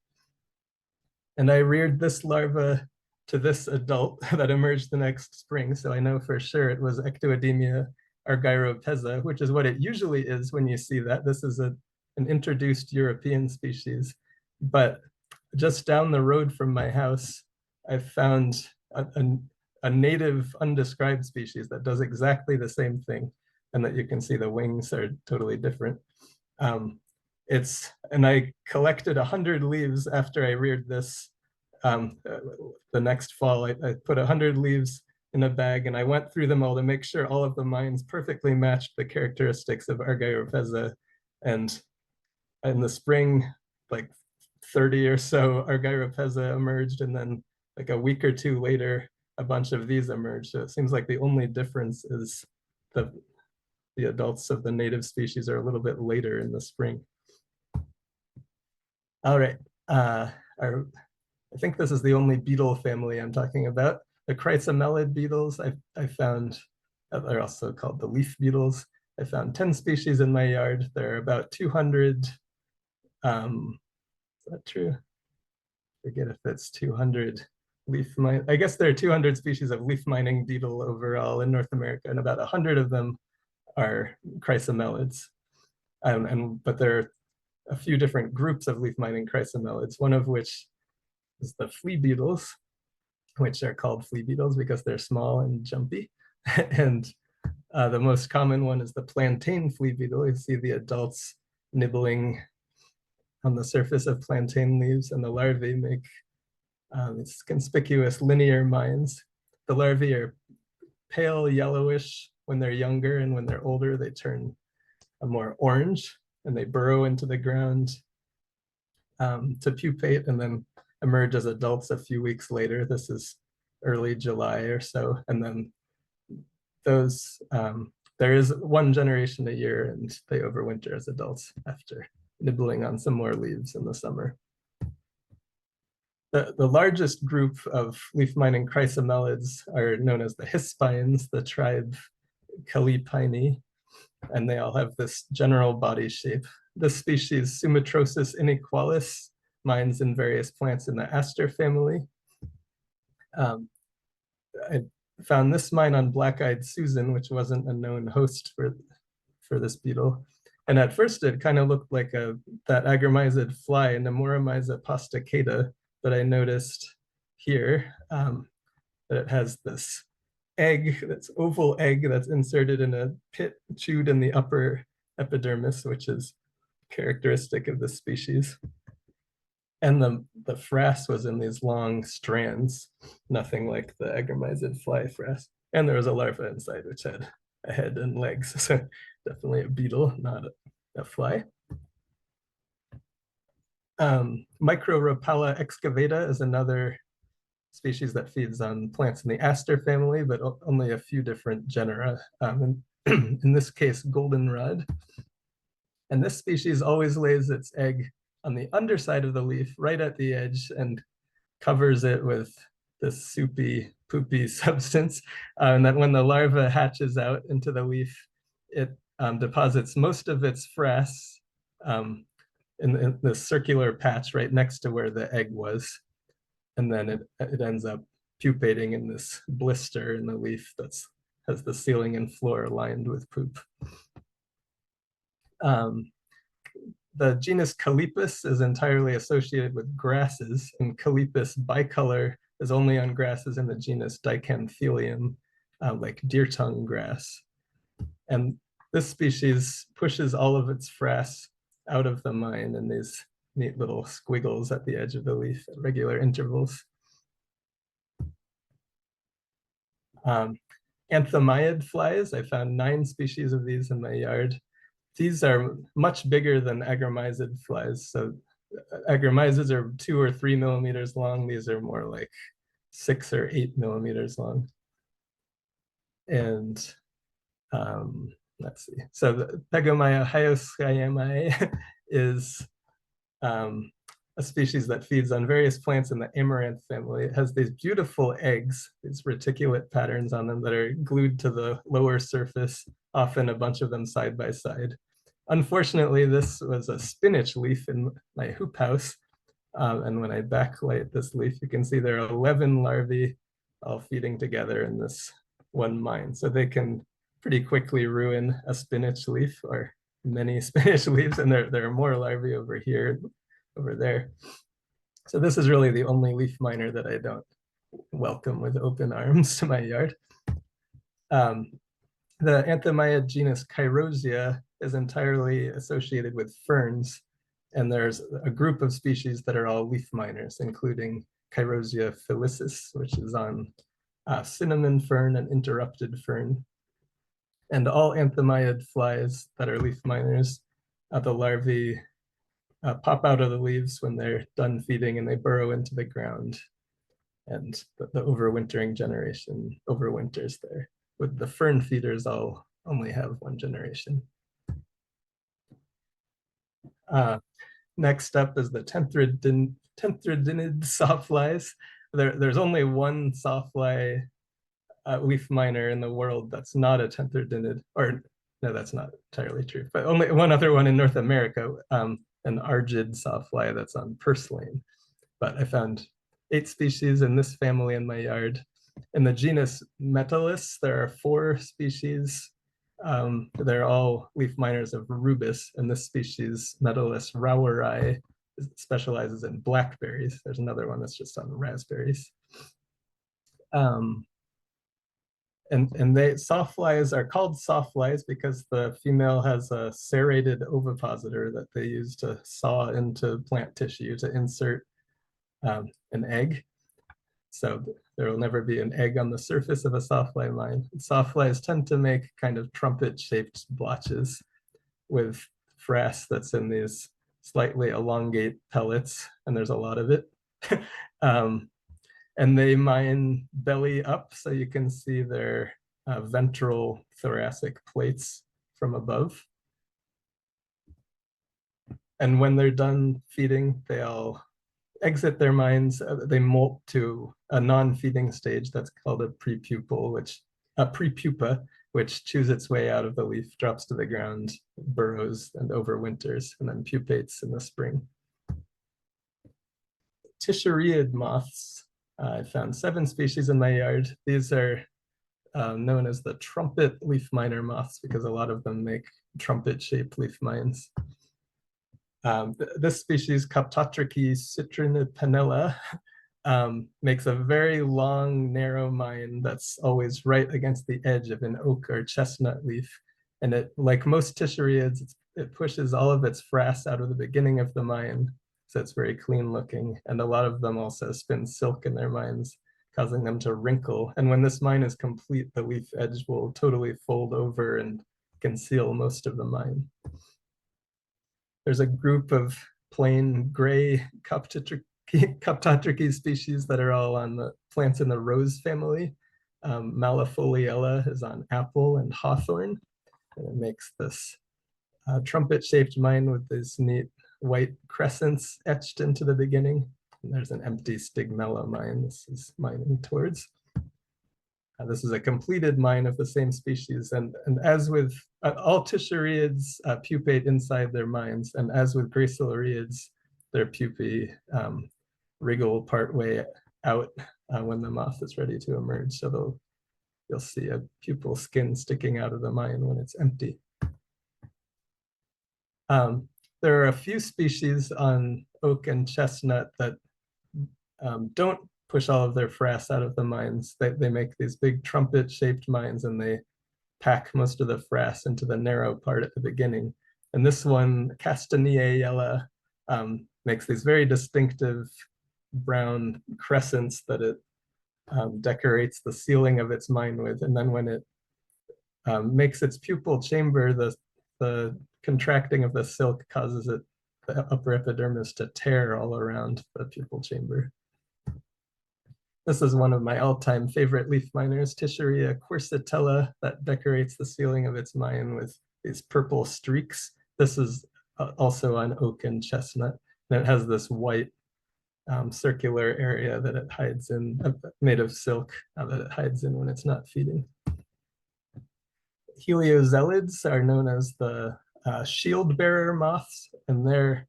And I reared this larva to this adult that emerged the next spring. So I know for sure it was Ectoedemia argyropeza, which is what it usually is when you see that. This is an introduced European species. But just down the road from my house, I found a native undescribed species that does exactly the same thing, and that you can see the wings are totally different. And I collected 100 leaves after I reared this. The next fall, I put 100 leaves in a bag, and I went through them all to make sure all of the mines perfectly matched the characteristics of argyropeza. And in the spring, like 30 or so argyropeza emerged, and then like a week or two later, a bunch of these emerged. So it seems like the only difference is the adults of the native species are a little bit later in the spring. All right, I think this is the only beetle family I'm talking about. The chrysomelid beetles I found, they're also called the leaf beetles. I found 10 species in my yard. There are about 200, is that true? I forget if it's 200 leaf mine. I guess there are 200 species of leaf mining beetle overall in North America, and about 100 of them are chrysomelids. But there are a few different groups of leaf mining chrysomelids, one of which is the flea beetles, which are called flea beetles because they're small and jumpy. And the most common one is the plantain flea beetle. You see the adults nibbling on the surface of plantain leaves, and the larvae make these conspicuous linear mines. The larvae are pale yellowish when they're younger, and when they're older, they turn a more orange, and they burrow into the ground to pupate and then emerge as adults a few weeks later. This is early July or so. And then those, there is one generation a year, and they overwinter as adults after nibbling on some more leaves in the summer. The largest group of leaf mining chrysomelids are known as the hispines, the tribe Calipini, and they all have this general body shape. This species, Sumatrosis inequalis, mines in various plants in the aster family. I found this mine on black-eyed Susan, which wasn't a known host for this beetle. And at first it kind of looked like that agromyzid fly, Nemoromyza posticata, that I noticed here, that it has this egg, that's oval egg that's inserted in a pit chewed in the upper epidermis, which is characteristic of this species. And the frass was in these long strands, nothing like the agromyzid fly frass. And there was a larva inside, which had a head and legs. So definitely a beetle, not a fly. Microropala excavata is another species that feeds on plants in the aster family, but only a few different genera. In this case, goldenrod. And this species always lays its egg on the underside of the leaf, right at the edge, and covers it with this soupy, poopy substance. And then when the larva hatches out into the leaf, it deposits most of its frass in the circular patch right next to where the egg was. And then it ends up pupating in this blister in the leaf that's has the ceiling and floor lined with poop. The genus Calypus is entirely associated with grasses, and Calypus bicolor is only on grasses in the genus Dicanthelium, like deer tongue grass. And this species pushes all of its frass out of the mine in these neat little squiggles at the edge of the leaf at regular intervals. Anthemiid flies, I found 9 species of these in my yard. These are much bigger than agromyzid flies. So agromyzids are 2 or 3 millimeters long. These are more like 6 or 8 millimeters long. And let's see. So the Pegomya hyoscyamae is a species that feeds on various plants in the amaranth family. It has these beautiful eggs, these reticulate patterns on them that are glued to the lower surface, often a bunch of them side by side. Unfortunately, this was a spinach leaf in my hoop house. And when I backlight this leaf, you can see there are 11 larvae all feeding together in this one mine. So they can pretty quickly ruin a spinach leaf or many spinach leaves. And there are more larvae over here, over there. So this is really the only leaf miner that I don't welcome with open arms to my yard. The Anthemiid genus Cheirosia is entirely associated with ferns, and there's a group of species that are all leaf miners, including Cheirosia filicis, which is on cinnamon fern and interrupted fern. And all Anthemiid flies that are leaf miners, the larvae pop out of the leaves when they're done feeding and they burrow into the ground. And the overwintering generation overwinters there. With the fern feeders, I'll only have 1 generation. Next up is the tenthridinid sawflies. There's only 1 sawfly leaf miner in the world that's not a tenthridinid, or no, that's not entirely true, but only 1 other one in North America, an argid sawfly that's on purslane. But I found 8 species in this family in my yard. In the genus Metallus, there are 4 species. They're all leaf miners of rubus, and this species, Metallus raueri, specializes in blackberries. There's another one that's just on raspberries. And sawflies are called sawflies because the female has a serrated ovipositor that they use to saw into plant tissue to insert an egg. So there will never be an egg on the surface of a sawfly mine. Sawflies tend to make kind of trumpet-shaped blotches with frass that's in these slightly elongate pellets, and there's a lot of it. And they mine belly up, so you can see their ventral thoracic plates from above. And when they're done feeding, they all exit their mines. They molt to a non-feeding stage that's called a prepupa, which chews its way out of the leaf, drops to the ground, burrows, and overwinters, and then pupates in the spring. Tisheriid moths. I found 7 species in my yard. These are known as the trumpet leaf miner moths because a lot of them make trumpet-shaped leaf mines. This species, Coptotrichis citrinipinella, makes a very long, narrow mine that's always right against the edge of an oak or chestnut leaf. And it, like most tisheriids, it pushes all of its frass out of the beginning of the mine. So it's very clean looking. And a lot of them also spin silk in their mines, causing them to wrinkle. And when this mine is complete, the leaf edge will totally fold over and conceal most of the mine. There's a group of plain gray Coptotrichis species that are all on the plants in the rose family. Malafoliella is on apple and hawthorn. And it makes this trumpet-shaped mine with these neat white crescents etched into the beginning. And there's an empty stigmella mine this is mining towards. This is a completed mine of the same species. And as with all tissuriids pupate inside their mines, and as with gracilariids, their pupae wriggle partway out when the moth is ready to emerge. So you'll see a pupal skin sticking out of the mine when it's empty. There are a few species on oak and chestnut that don't push all of their frass out of the mines. They make these big trumpet-shaped mines, and they pack most of the frass into the narrow part at the beginning. And this one, Castanea, makes these very distinctive brown crescents that it decorates the ceiling of its mine with. And then when it makes its pupal chamber, the contracting of the silk causes it, the upper epidermis, to tear all around the pupal chamber. This is one of my all-time favorite leaf miners, Tissuria quersitella, that decorates the ceiling of its mine with these purple streaks. This is also on oak and chestnut, and it has this white circular area that it hides in, made of silk, that it hides in when it's not feeding. Heliozelids are known as the shield bearer moths, and they're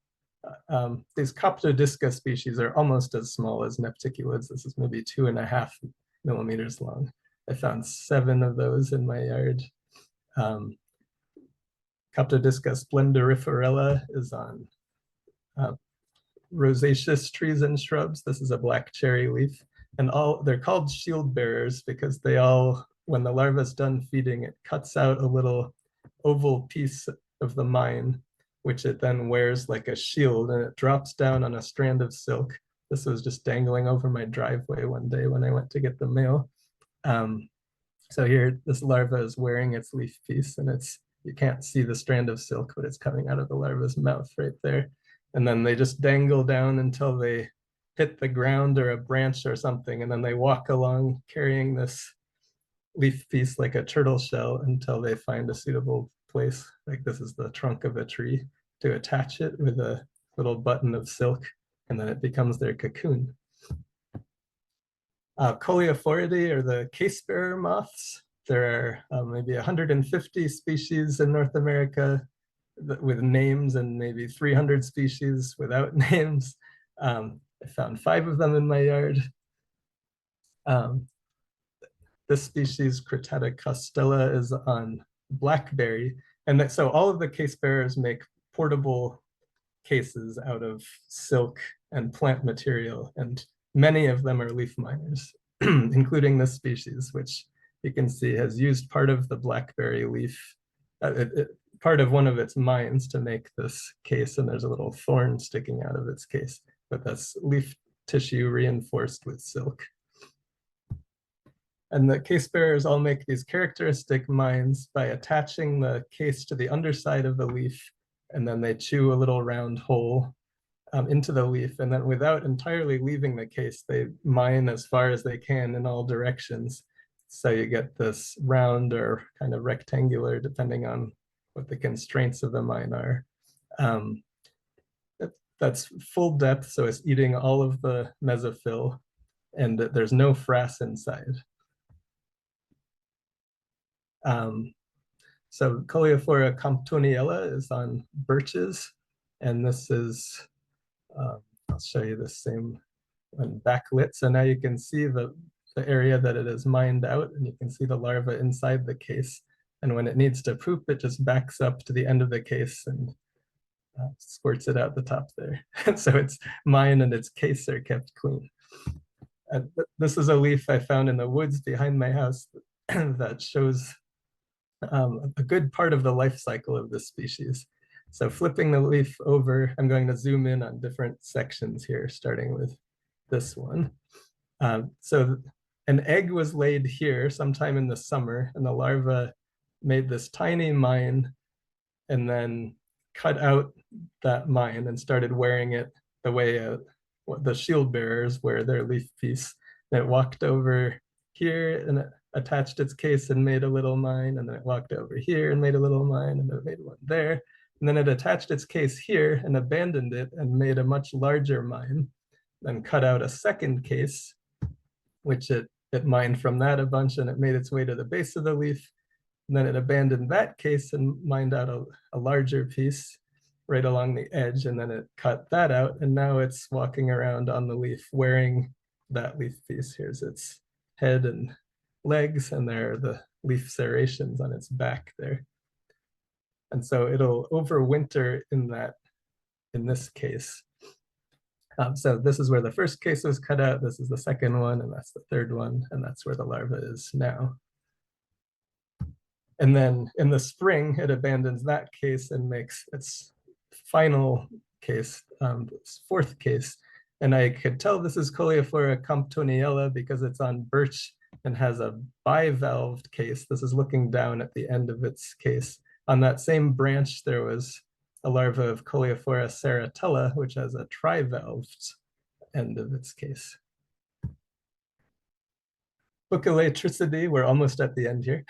these Coptodisca species are almost as small as Nepticulids. This is maybe 2.5 millimeters long. I found 7 of those in my yard. Coptodisca splendoriferella is on rosaceous trees and shrubs. This is a black cherry leaf. And they're called shield bearers because they all, when the larva's done feeding, it cuts out a little oval piece of the mine, which it then wears like a shield, and it drops down on a strand of silk. This was just dangling over my driveway one day when I went to get the mail. So here, this larva is wearing its leaf piece, and you can't see the strand of silk, but it's coming out of the larva's mouth right there. And then they just dangle down until they hit the ground or a branch or something, and then they walk along carrying this leaf piece like a turtle shell until they find a suitable place, like this is the trunk of a tree, to attach it with a little button of silk, and then it becomes their cocoon. Coleophoridae are the case bearer moths. There are maybe 150 species in North America with names, and maybe 300 species without names. I found 5 of them in my yard. This species, Crotata costella, is on blackberry. And so all of the case bearers make portable cases out of silk and plant material, and many of them are leaf miners, including this species, which you can see has used part of the blackberry leaf, part of one of its mines to make this case, and there's a little thorn sticking out of its case, but that's leaf tissue reinforced with silk. And the case bearers all make these characteristic mines by attaching the case to the underside of the leaf, and then they chew a little round hole into the leaf, and then without entirely leaving the case, they mine as far as they can in all directions. So you get this round or kind of rectangular, depending on what the constraints of the mine are. That's full depth, so it's eating all of the mesophyll, and there's no frass inside. So Coleophora comptoniella is on birches, and this is, I'll show you the same one backlit. So now you can see the area that it is mined out, and you can see the larva inside the case. And when it needs to poop, it just backs up to the end of the case and squirts it out the top there. So its mine and its case are kept clean. This is a leaf I found in the woods behind my house that shows a good part of the life cycle of this species. So flipping the leaf over, I'm going to zoom in on different sections here, starting with this one. So an egg was laid here sometime in the summer, and the larva made this tiny mine and then cut out that mine and started wearing it the way the shield bearers wear their leaf piece. And it walked over here and it attached its case and made a little mine, and then it walked over here and made a little mine, and then it made one there. And then it attached its case here and abandoned it and made a much larger mine, then cut out a second case, which it it mined from that a bunch, and it made its way to the base of the leaf. And then it abandoned that case and mined out a larger piece right along the edge, and then it cut that out, and now it's walking around on the leaf wearing that leaf piece. Here's its head and legs, and there are the leaf serrations on its back there. And so it'll overwinter in this case. So this is where the first case was cut out, this is the second one, and that's the third one, and that's where the larva is now. And then in the spring, it abandons that case and makes its final case, its fourth case. And I could tell this is Coleophora comptoniella because it's on birch and has a bivalved case. This is looking down at the end of its case. On that same branch, there was a larva of Coleophora ceratella, which has a trivalved end of its case. Buccalatricidae, we're almost at the end here,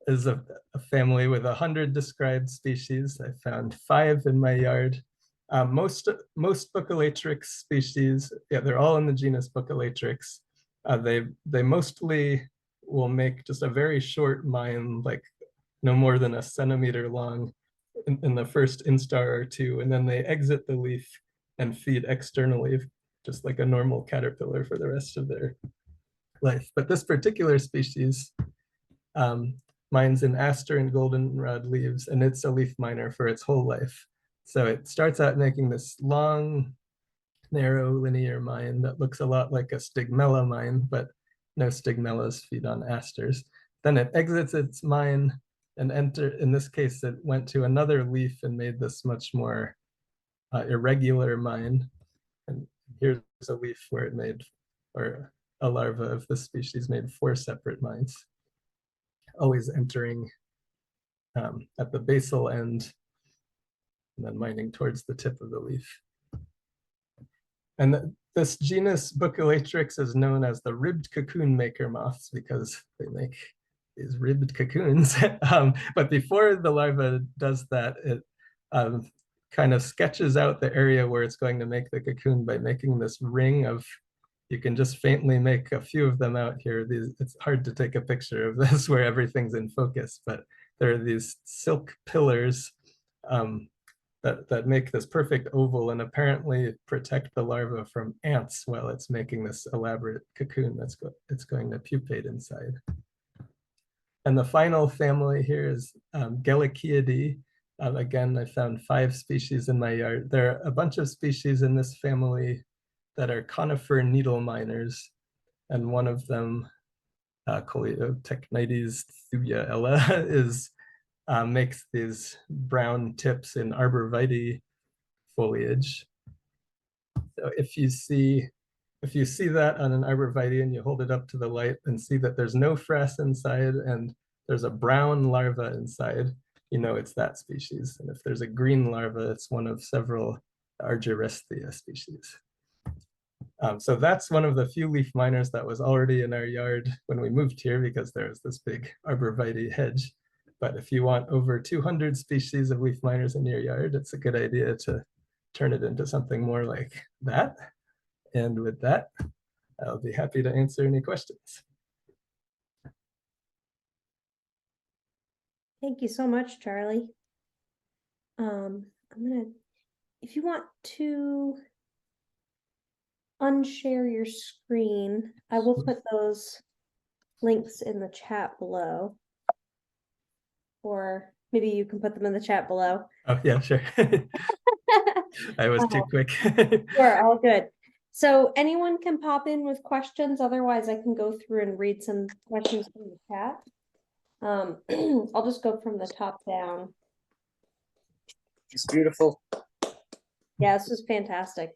is a family with 100 described species. I found 5 in my yard. Most Buccalatrix species, yeah, they're all in the genus Buccalatrix. They mostly will make just a very short mine, like no more than a centimeter long in the first instar or two, and then they exit the leaf and feed externally, just like a normal caterpillar for the rest of their life. But this particular species mines in aster and goldenrod leaves, and it's a leaf miner for its whole life. So it starts out making this long, narrow linear mine that looks a lot like a stigmella mine, but no stigmellas feed on asters. Then it exits its mine and in this case, it went to another leaf and made this much more irregular mine. And here's a leaf where it made, or a larva of this species made 4 separate mines, always entering at the basal end and then mining towards the tip of the leaf. And this genus Buccalatrix is known as the ribbed cocoon maker moths because they make these ribbed cocoons. But before the larva does that, it kind of sketches out the area where it's going to make the cocoon by making this ring of, you can just faintly make a few of them out here. It's hard to take a picture of this where everything's in focus, but there are these silk pillars that make this perfect oval and apparently protect the larva from ants while it's making this elaborate cocoon it's going to pupate inside. And the final family here is Gellichiidae. Again, I found 5 species in my yard. There are a bunch of species in this family that are conifer needle miners, and one of them, Coleotechnites thuyaella, is makes these brown tips in arborvitae foliage. So if you see that on an arborvitae and you hold it up to the light and see that there's no frass inside and there's a brown larva inside, you know it's that species. And if there's a green larva, it's one of several Argyresthia species. So that's one of the few leaf miners that was already in our yard when we moved here because there was this big arborvitae hedge. But if you want over 200 species of leaf miners in your yard, it's a good idea to turn it into something more like that. And with that, I'll be happy to answer any questions. Thank you so much, Charlie. If you want to unshare your screen, I will put those links in the chat below. Or maybe you can put them in the chat below. Oh, yeah, sure. I was too quick. Sure, all good. So anyone can pop in with questions. Otherwise, I can go through and read some questions from the chat. I'll just go from the top down. It's beautiful. Yeah, this was fantastic.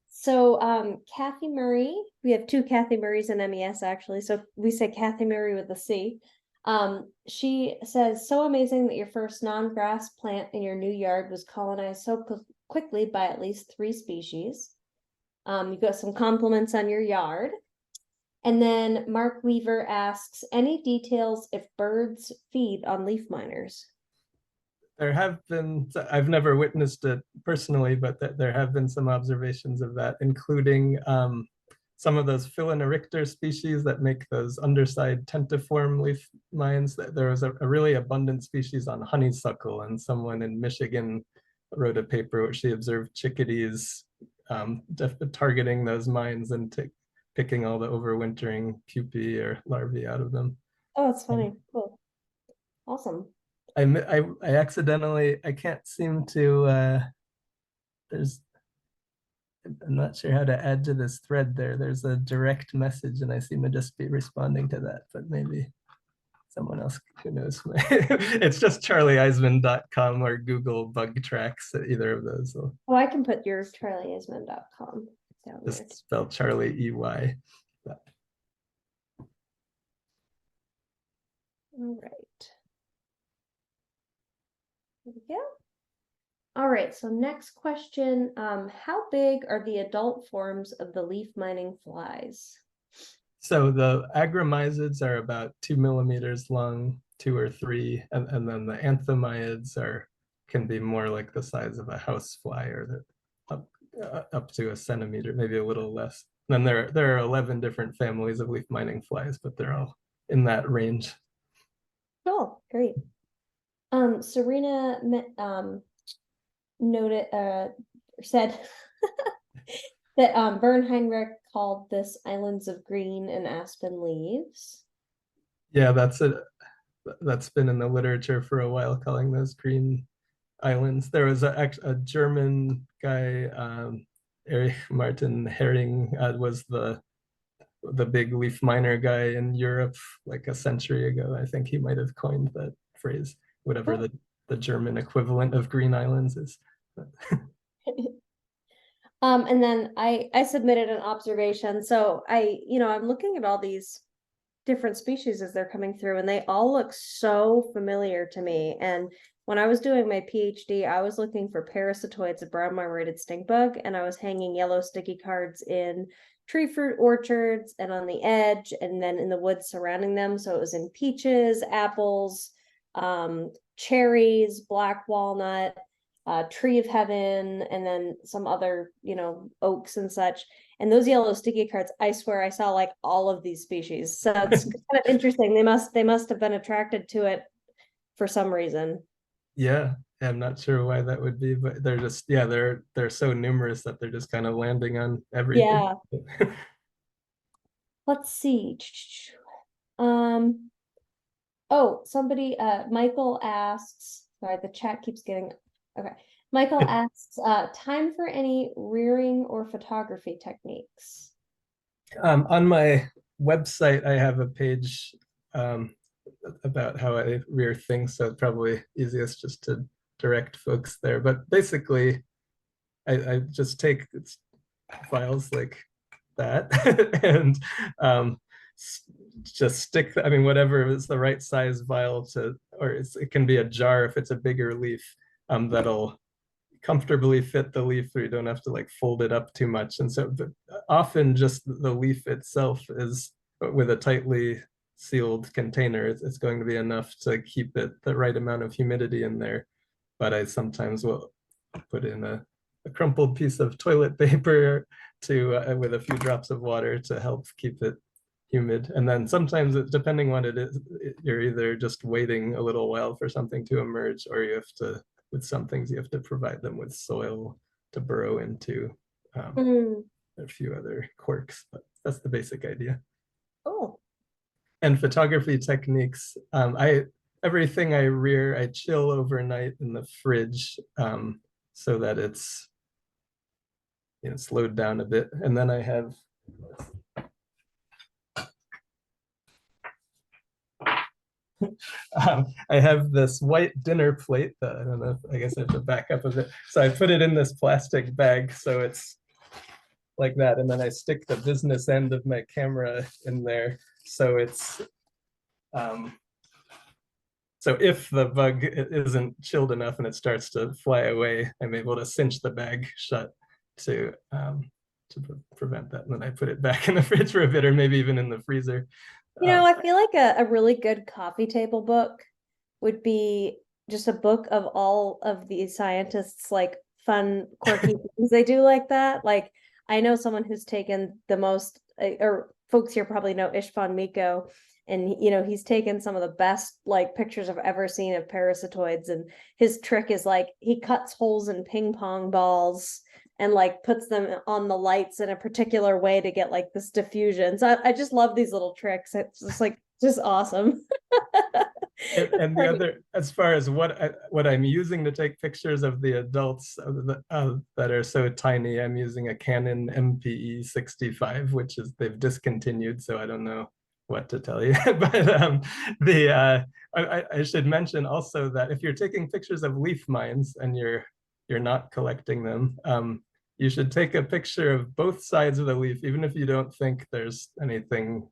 So Kathy Murray, we have 2 Kathy Murrays in MES actually. So we say Kathy Murray with a C. She says, so amazing that your first non-grass plant in your new yard was colonized so quickly by at least 3 species. You got some compliments on your yard. And then Mark Weaver asks, any details if birds feed on leaf miners? There have been, I've never witnessed it personally, but there have been some observations of that, including some of those Phyllonarictor species that make those underside tentiform leaf mines. There was a really abundant species on honeysuckle, and someone in Michigan wrote a paper where she observed chickadees targeting those mines and picking all the overwintering pupae or larvae out of them. Oh, it's funny. Cool. Awesome. I accidentally, I can't seem to, I'm not sure how to add to this thread there. There's a direct message and I seem to just be responding to that, but maybe someone else who knows. It's just charlieeisman.com or Google bug tracks, either of those. Oh, I can put your charlieeisman.com down there. Just spell Charlie EY. All right. There we go. All right, so next question. How big are the adult forms of the leaf mining flies? So the agromyzids are about 2 millimeters long, 2 or 3, and then the anthomyids can be more like the size of a housefly, or up to a centimeter, maybe a little less. Then there are 11 different families of leaf mining flies, but they're all in that range. Cool, great. Serena said that Bernheinrich called this islands of green and aspen leaves. Yeah, that's been in the literature for a while, calling those green islands. There was a German guy, Erich Martin Herring, was the big leaf miner guy in Europe like a century ago. I think he might have coined that phrase, whatever the German equivalent of green islands is. And then I submitted an observation. So I'm looking at all these different species as they're coming through, and they all look so familiar to me. And when I was doing my PhD, I was looking for parasitoids of brown marmorated stink bug, and I was hanging yellow sticky cards in tree fruit orchards and on the edge, and then in the woods surrounding them. So it was in peaches, apples, cherries, black walnut, tree of heaven, and then some other, oaks and such. And those yellow sticky cards, I swear I saw like all of these species. So it's kind of interesting. They must have been attracted to it for some reason. Yeah, I'm not sure why that would be, but they're just, yeah, they're so numerous that they're just kind of landing on everything. Yeah. Let's see. Somebody, Michael asks, sorry, the chat keeps getting, okay. Michael asks, time for any rearing or photography techniques? On my website, I have a page about how I rear things, so it's probably easiest just to direct folks there. But basically, I just take files like that and just stick, whatever is the right size vial or it can be a jar if it's a bigger leaf, that'll comfortably fit the leaf so you don't have to like fold it up too much. And so often just the leaf itself is with a tightly sealed container, it's going to be enough to keep it the right amount of humidity in there. But I sometimes will put in a crumpled piece of toilet paper with a few drops of water to help keep it humid. And then sometimes, depending what it is, you're either just waiting a little while for something to emerge, or you have to, with some things, you have to provide them with soil to burrow into. A few other quirks, but that's the basic idea. Oh. And photography techniques, everything I rear, I chill overnight in the fridge, so that it's slowed down a bit. And then I have I have this white dinner plate that I don't know, I guess I have to back up a bit. So I put it in this plastic bag so it's like that, and then I stick the business end of my camera in there, so it's so if the bug isn't chilled enough and it starts to fly away, I'm able to cinch the bag shut to prevent that. And then I put it back in the fridge for a bit, or maybe even in the freezer. I feel like a really good coffee table book would be just a book of all of the scientists' like fun, quirky things they do like that. Like, I know someone who's taken the most or folks here probably know Ishvan Miko, and he's taken some of the best like pictures I've ever seen of parasitoids, and his trick is like he cuts holes in ping pong balls and like puts them on the lights in a particular way to get like this diffusion. So I just love these little tricks. It's just like just awesome. And the other, as far as what I'm using to take pictures of the adults that are so tiny, I'm using a Canon MPE 65, which is they've discontinued, so I don't know what to tell you. But I should mention also that if you're taking pictures of leaf mines and you're not collecting them, you should take a picture of both sides of the leaf, even if you don't think there's anything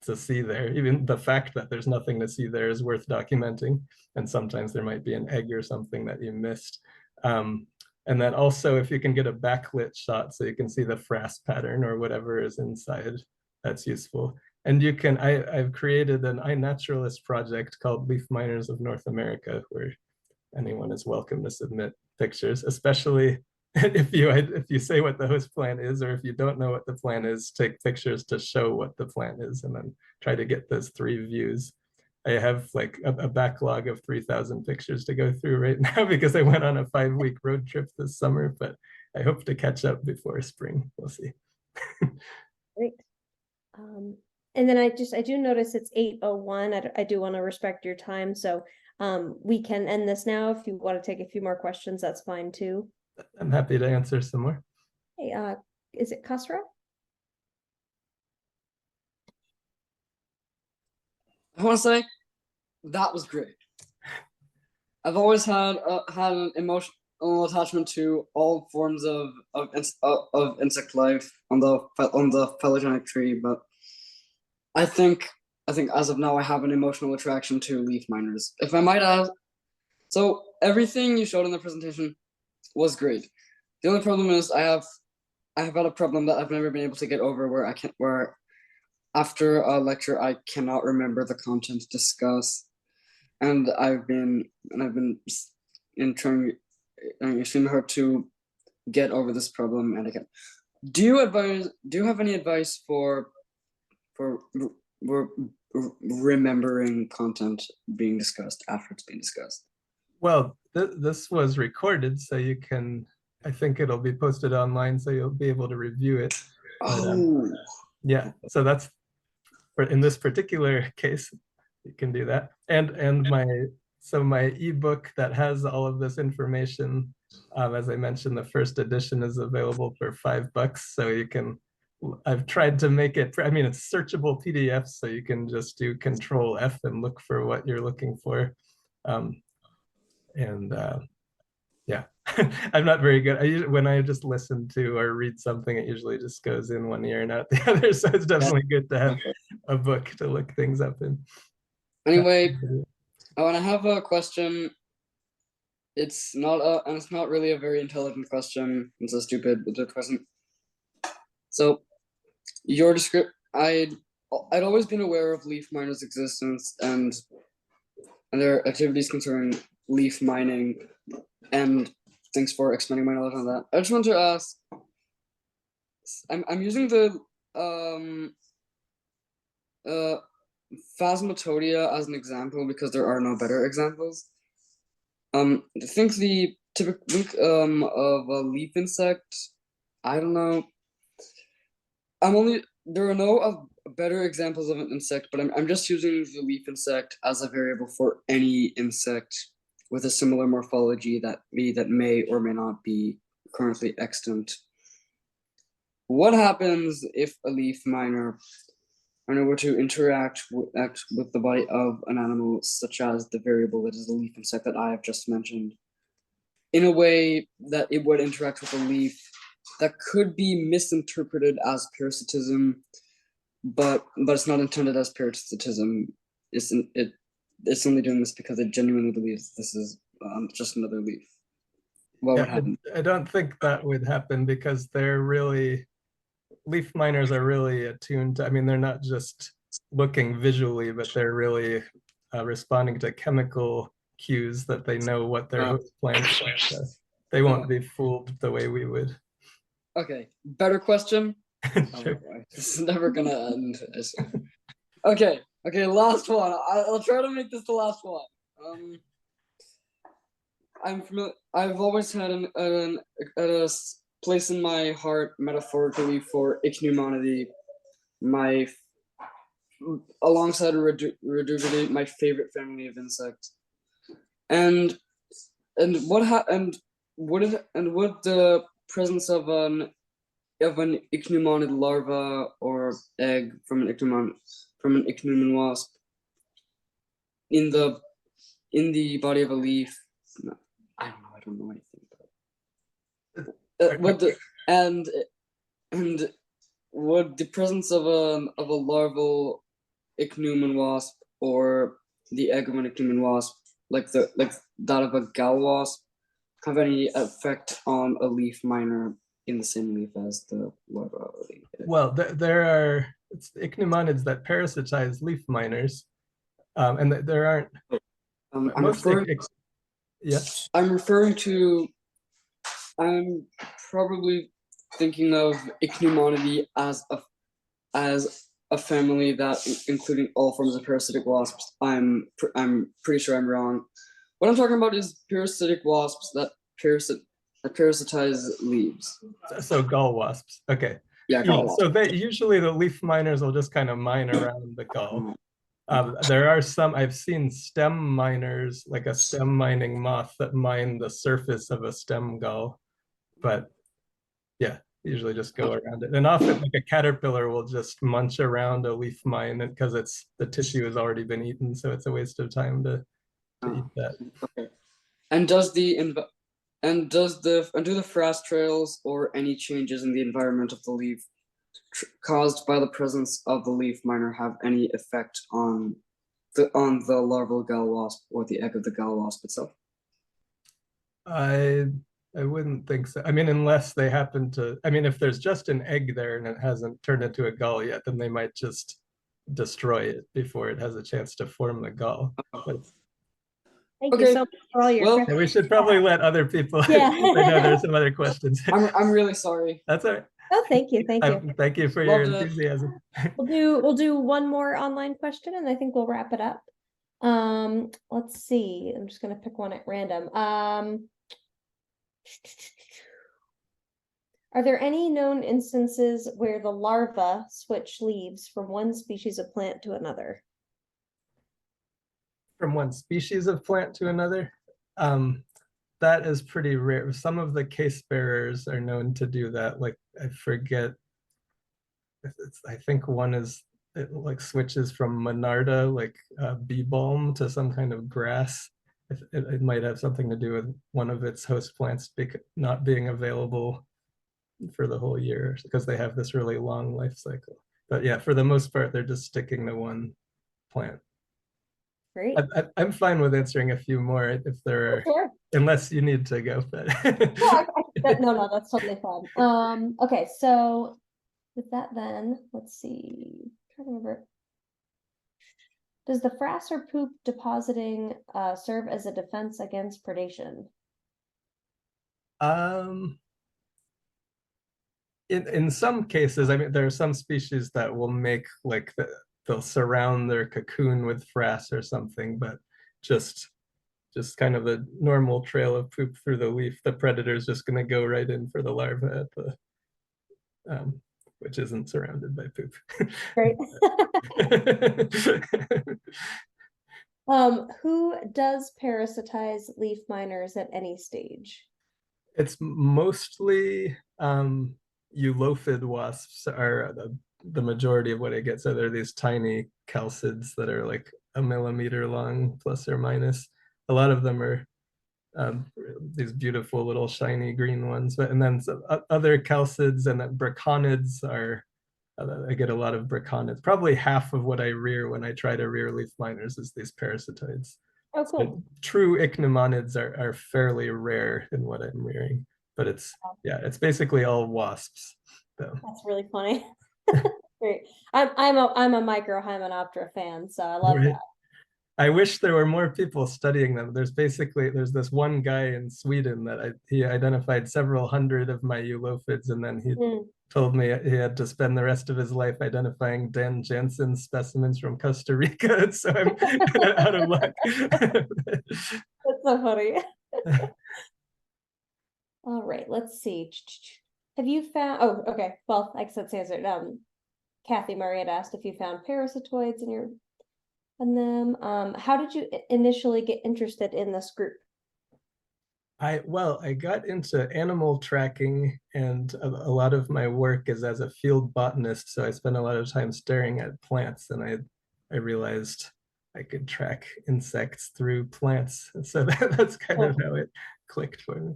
to see there. Even the fact that there's nothing to see there is worth documenting, and sometimes there might be an egg or something that you missed. And then also, if you can get a backlit shot so you can see the frass pattern or whatever is inside, that's useful. And you can, I've created an iNaturalist project called Leafminers of North America, where anyone is welcome to submit pictures, especially if you say what the host plant is, or if you don't know what the plant is, take pictures to show what the plant is, and then try to get those 3 views. I have like a backlog of 3,000 pictures to go through right now because I went on a 5-week road trip this summer, but I hope to catch up before spring. We'll see. Great. And then I do notice it's 8:01. I do want to respect your time, so we can end this now. If you want to take a few more questions, that's fine too. I'm happy to answer some more. Hey, is it Kasra? I want to say that was great. I've always had an emotional attachment to all forms of insect life on the phylogenetic tree, but I think as of now I have an emotional attraction to leaf miners, if I might add. So everything you showed in the presentation was great. The only problem is I have had a problem that I've never been able to get over, where after a lecture I cannot remember the content discussed, and I've been trying extremely hard to get over this problem. And again, do you have any advice for remembering content being discussed after it's being discussed? Well, this was recorded, so you can, I think it'll be posted online, so you'll be able to review it. But, yeah, so that's, in this particular case, you can do that. And my ebook that has all of this information, as I mentioned, the first edition is available for $5, so you can, I've tried to make it, I mean, it's searchable PDF, so you can just do Control F and look for what you're looking for. Yeah, I'm not very good. When I just listen to or read something, it usually just goes in one ear and out the other. So it's definitely good to have a book to look things up in. Anyway, I want to have a question. It's not really a very intelligent question. It's a stupid question. So your I'd always been aware of leaf miners' existence and their activities concerning leaf mining, and thanks for expanding my knowledge on that. I just want to ask, I'm using the Phasmatodea as an example because there are no better examples. I think the typical of a leaf insect, I don't know. There are no better examples of an insect, but I'm just using the leaf insect as a variable for any insect with a similar morphology that may or may not be currently extant. What happens if a leaf miner were to interact with the body of an animal, such as the variable that is the leaf insect that I have just mentioned, in a way that it would interact with a leaf that could be misinterpreted as parasitism, but it's not intended as parasitism. It's only doing this because it genuinely believes this is just another leaf. What would happen? I don't think that would happen because leaf miners are really attuned to, I mean, they're not just looking visually, but they're really responding to chemical cues that they know what their host plants are. So they won't be fooled the way we would. Okay, better question. Sure. boy, this is never gonna end. I swear. Okay, last one. I'll try to make this the last one. I'm familiar. I've always had a place in my heart, metaphorically, for ichneumonidae. Alongside Reduvidae, my favorite family of insects. And what the presence of an ichneumon larva or egg from an ichneumon wasp in the body of a leaf. No, I don't know anything about it. Would the presence of a larval ichneumon wasp or the egg of an ichneumon wasp, like that of a gal wasp, have any effect on a leaf miner in the same leaf as the larva or the egg? Well, there are ichneumonids that parasitize leaf miners, and there aren't. I'm probably thinking of ichneumonidae as a family that including all forms of parasitic wasps. I'm pretty sure I'm wrong. What I'm talking about is parasitic wasps that parasitize leaves. So gall wasps. Okay. Yeah, gall wasps. So usually the leaf miners will just kind of mine around the gall. There are some, I've seen stem miners, like a stem mining moth that mine the surface of a stem gall. But yeah, usually just go around it. And often like a caterpillar will just munch around a leaf mine because the tissue has already been eaten, so it's a waste of time to eat that. Okay. And do the frass trails or any changes in the environment of the leaf caused by the presence of the leaf miner have any effect on the larval gall wasp or the egg of the gall wasp itself? I wouldn't think so. I mean, unless they happen to, I mean, if there's just an egg there and it hasn't turned into a gall yet, then they might just destroy it before it has a chance to form the gall. But, Thank you so much for all your and we should probably let other people. Yeah. I know there's some other questions. I'm really sorry. That's all right. Oh, thank you. Thank you for your enthusiasm. We'll do one more online question and I think we'll wrap it up. Let's see. I'm just gonna pick one at random. Are there any known instances where the larvae switch leaves from one species of plant to another? From one species of plant to another? That is pretty rare. Some of the case bearers are known to do that. Like, I forget, I think one is, it like switches from monarda, like bee balm, to some kind of grass. It might have something to do with one of its host plants not being available for the whole year because they have this really long life cycle. But yeah, for the most part, they're just sticking to one plant. Great. I'm fine with answering a few more if there are, Sure. unless you need to go. But no, that's totally fine. Okay, so with that then, let's see. I'm trying to remember. Does the frass or poop depositing serve as a defense against predation? In some cases, I mean, there are some species that will make like they'll surround their cocoon with frass or something, but just kind of a normal trail of poop through the leaf, the predator is just going to go right in for the larva at the which isn't surrounded by poop. Great. Who does parasitize leaf miners at any stage? It's mostly eulophid wasps are the majority of what I get. So they're these tiny chalcids that are like a millimeter long, plus or minus. A lot of them are these beautiful little shiny green ones, and then some other chalcids and braconids are, I get a lot of braconids. Probably half of what I rear when I try to rear leaf miners is these parasitoids. Oh, cool. So true ichneumonids are fairly rare in what I'm rearing, but it's basically all wasps. So. That's really funny. Great. I'm a Microhymenoptera fan, so I love that. I wish there were more people studying them. There's this one guy in Sweden that he identified several hundred of my eulophids, and then he told me he had to spend the rest of his life identifying Dan Jansen specimens from Costa Rica, so I'm kind of out of luck. That's so funny. All right, let's see. Have you found, oh, okay, well, I guess that's answered. Kathy Murray had asked if you found parasitoids in them. How did you initially get interested in this group? Well, I got into animal tracking, and a lot of my work is as a field botanist, so I spend a lot of time staring at plants, and I realized I could track insects through plants. And so that's kind of how it clicked for me.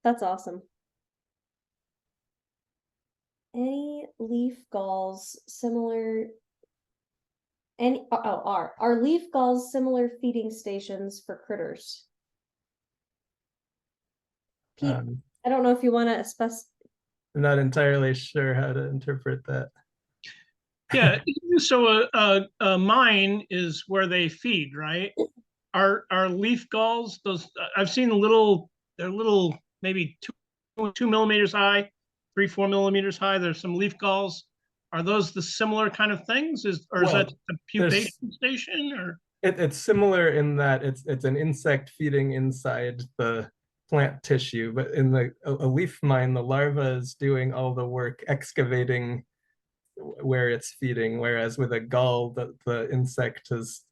That's awesome. Any leaf galls similar? Are leaf galls similar feeding stations for critters? Pete, I don't know if you want to I'm not entirely sure how to interpret that. Yeah, so a mine is where they feed, right? Are leaf galls those? I've seen they're little, maybe 2 millimeters high, 3-4 millimeters high. There's some leaf galls. Are those the similar kind of things? Is that a pupation station or? It's similar in that it's an insect feeding inside the plant tissue, but in a leaf mine, the larva is doing all the work excavating where it's feeding, whereas with a gall, the insect is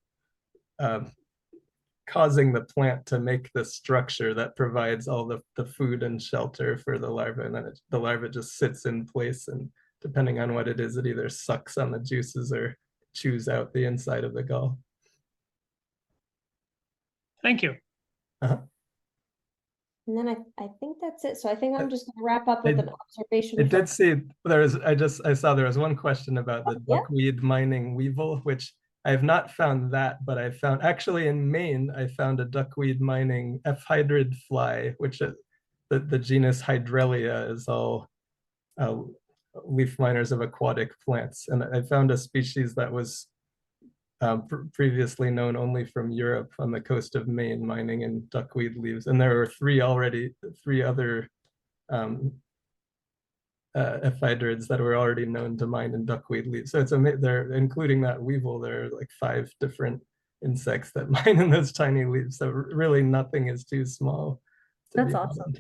causing the plant to make the structure that provides all the food and shelter for the larva, and then the larva just sits in place, and depending on what it is, it either sucks on the juices or chews out the inside of the gall. Thank you. And then I think that's it. So I think I'm just gonna wrap up with an observation. I did see I saw there was one question about the duckweed mining weevil, which I have not found that, but I found actually in Maine, I found a duckweed mining F-hydrid fly, which the genus Hydrelia is all leaf miners of aquatic plants. And I found a species that was previously known only from Europe on the coast of Maine, mining in duckweed leaves. And there were three other ephydrids that were already known to mine in duckweed leaves. So they're including that weevil, there are like 5 different insects that mine in those tiny leaves. So really nothing is too small. That's awesome.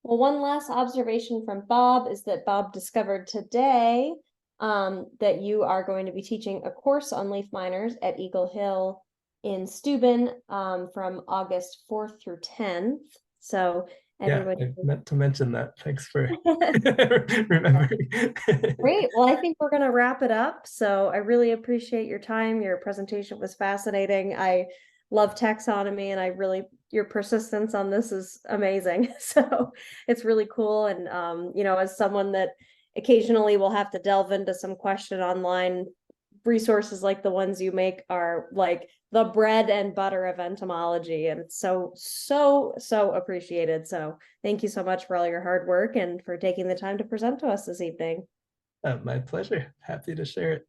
Well, one last observation from Bob is that Bob discovered today that you are going to be teaching a course on leaf miners at Eagle Hill in Steuben from August 4th through 10th. So everybody, I meant to mention that. Thanks for remembering. Great. Well, I think we're going to wrap it up. So I really appreciate your time. Your presentation was fascinating. I love taxonomy, and your persistence on this is amazing. So it's really cool. And, as someone that occasionally will have to delve into some question online, resources like the ones you make are like the bread and butter of entomology, and it's so appreciated. So thank you so much for all your hard work and for taking the time to present to us this evening. My pleasure. Happy to share it.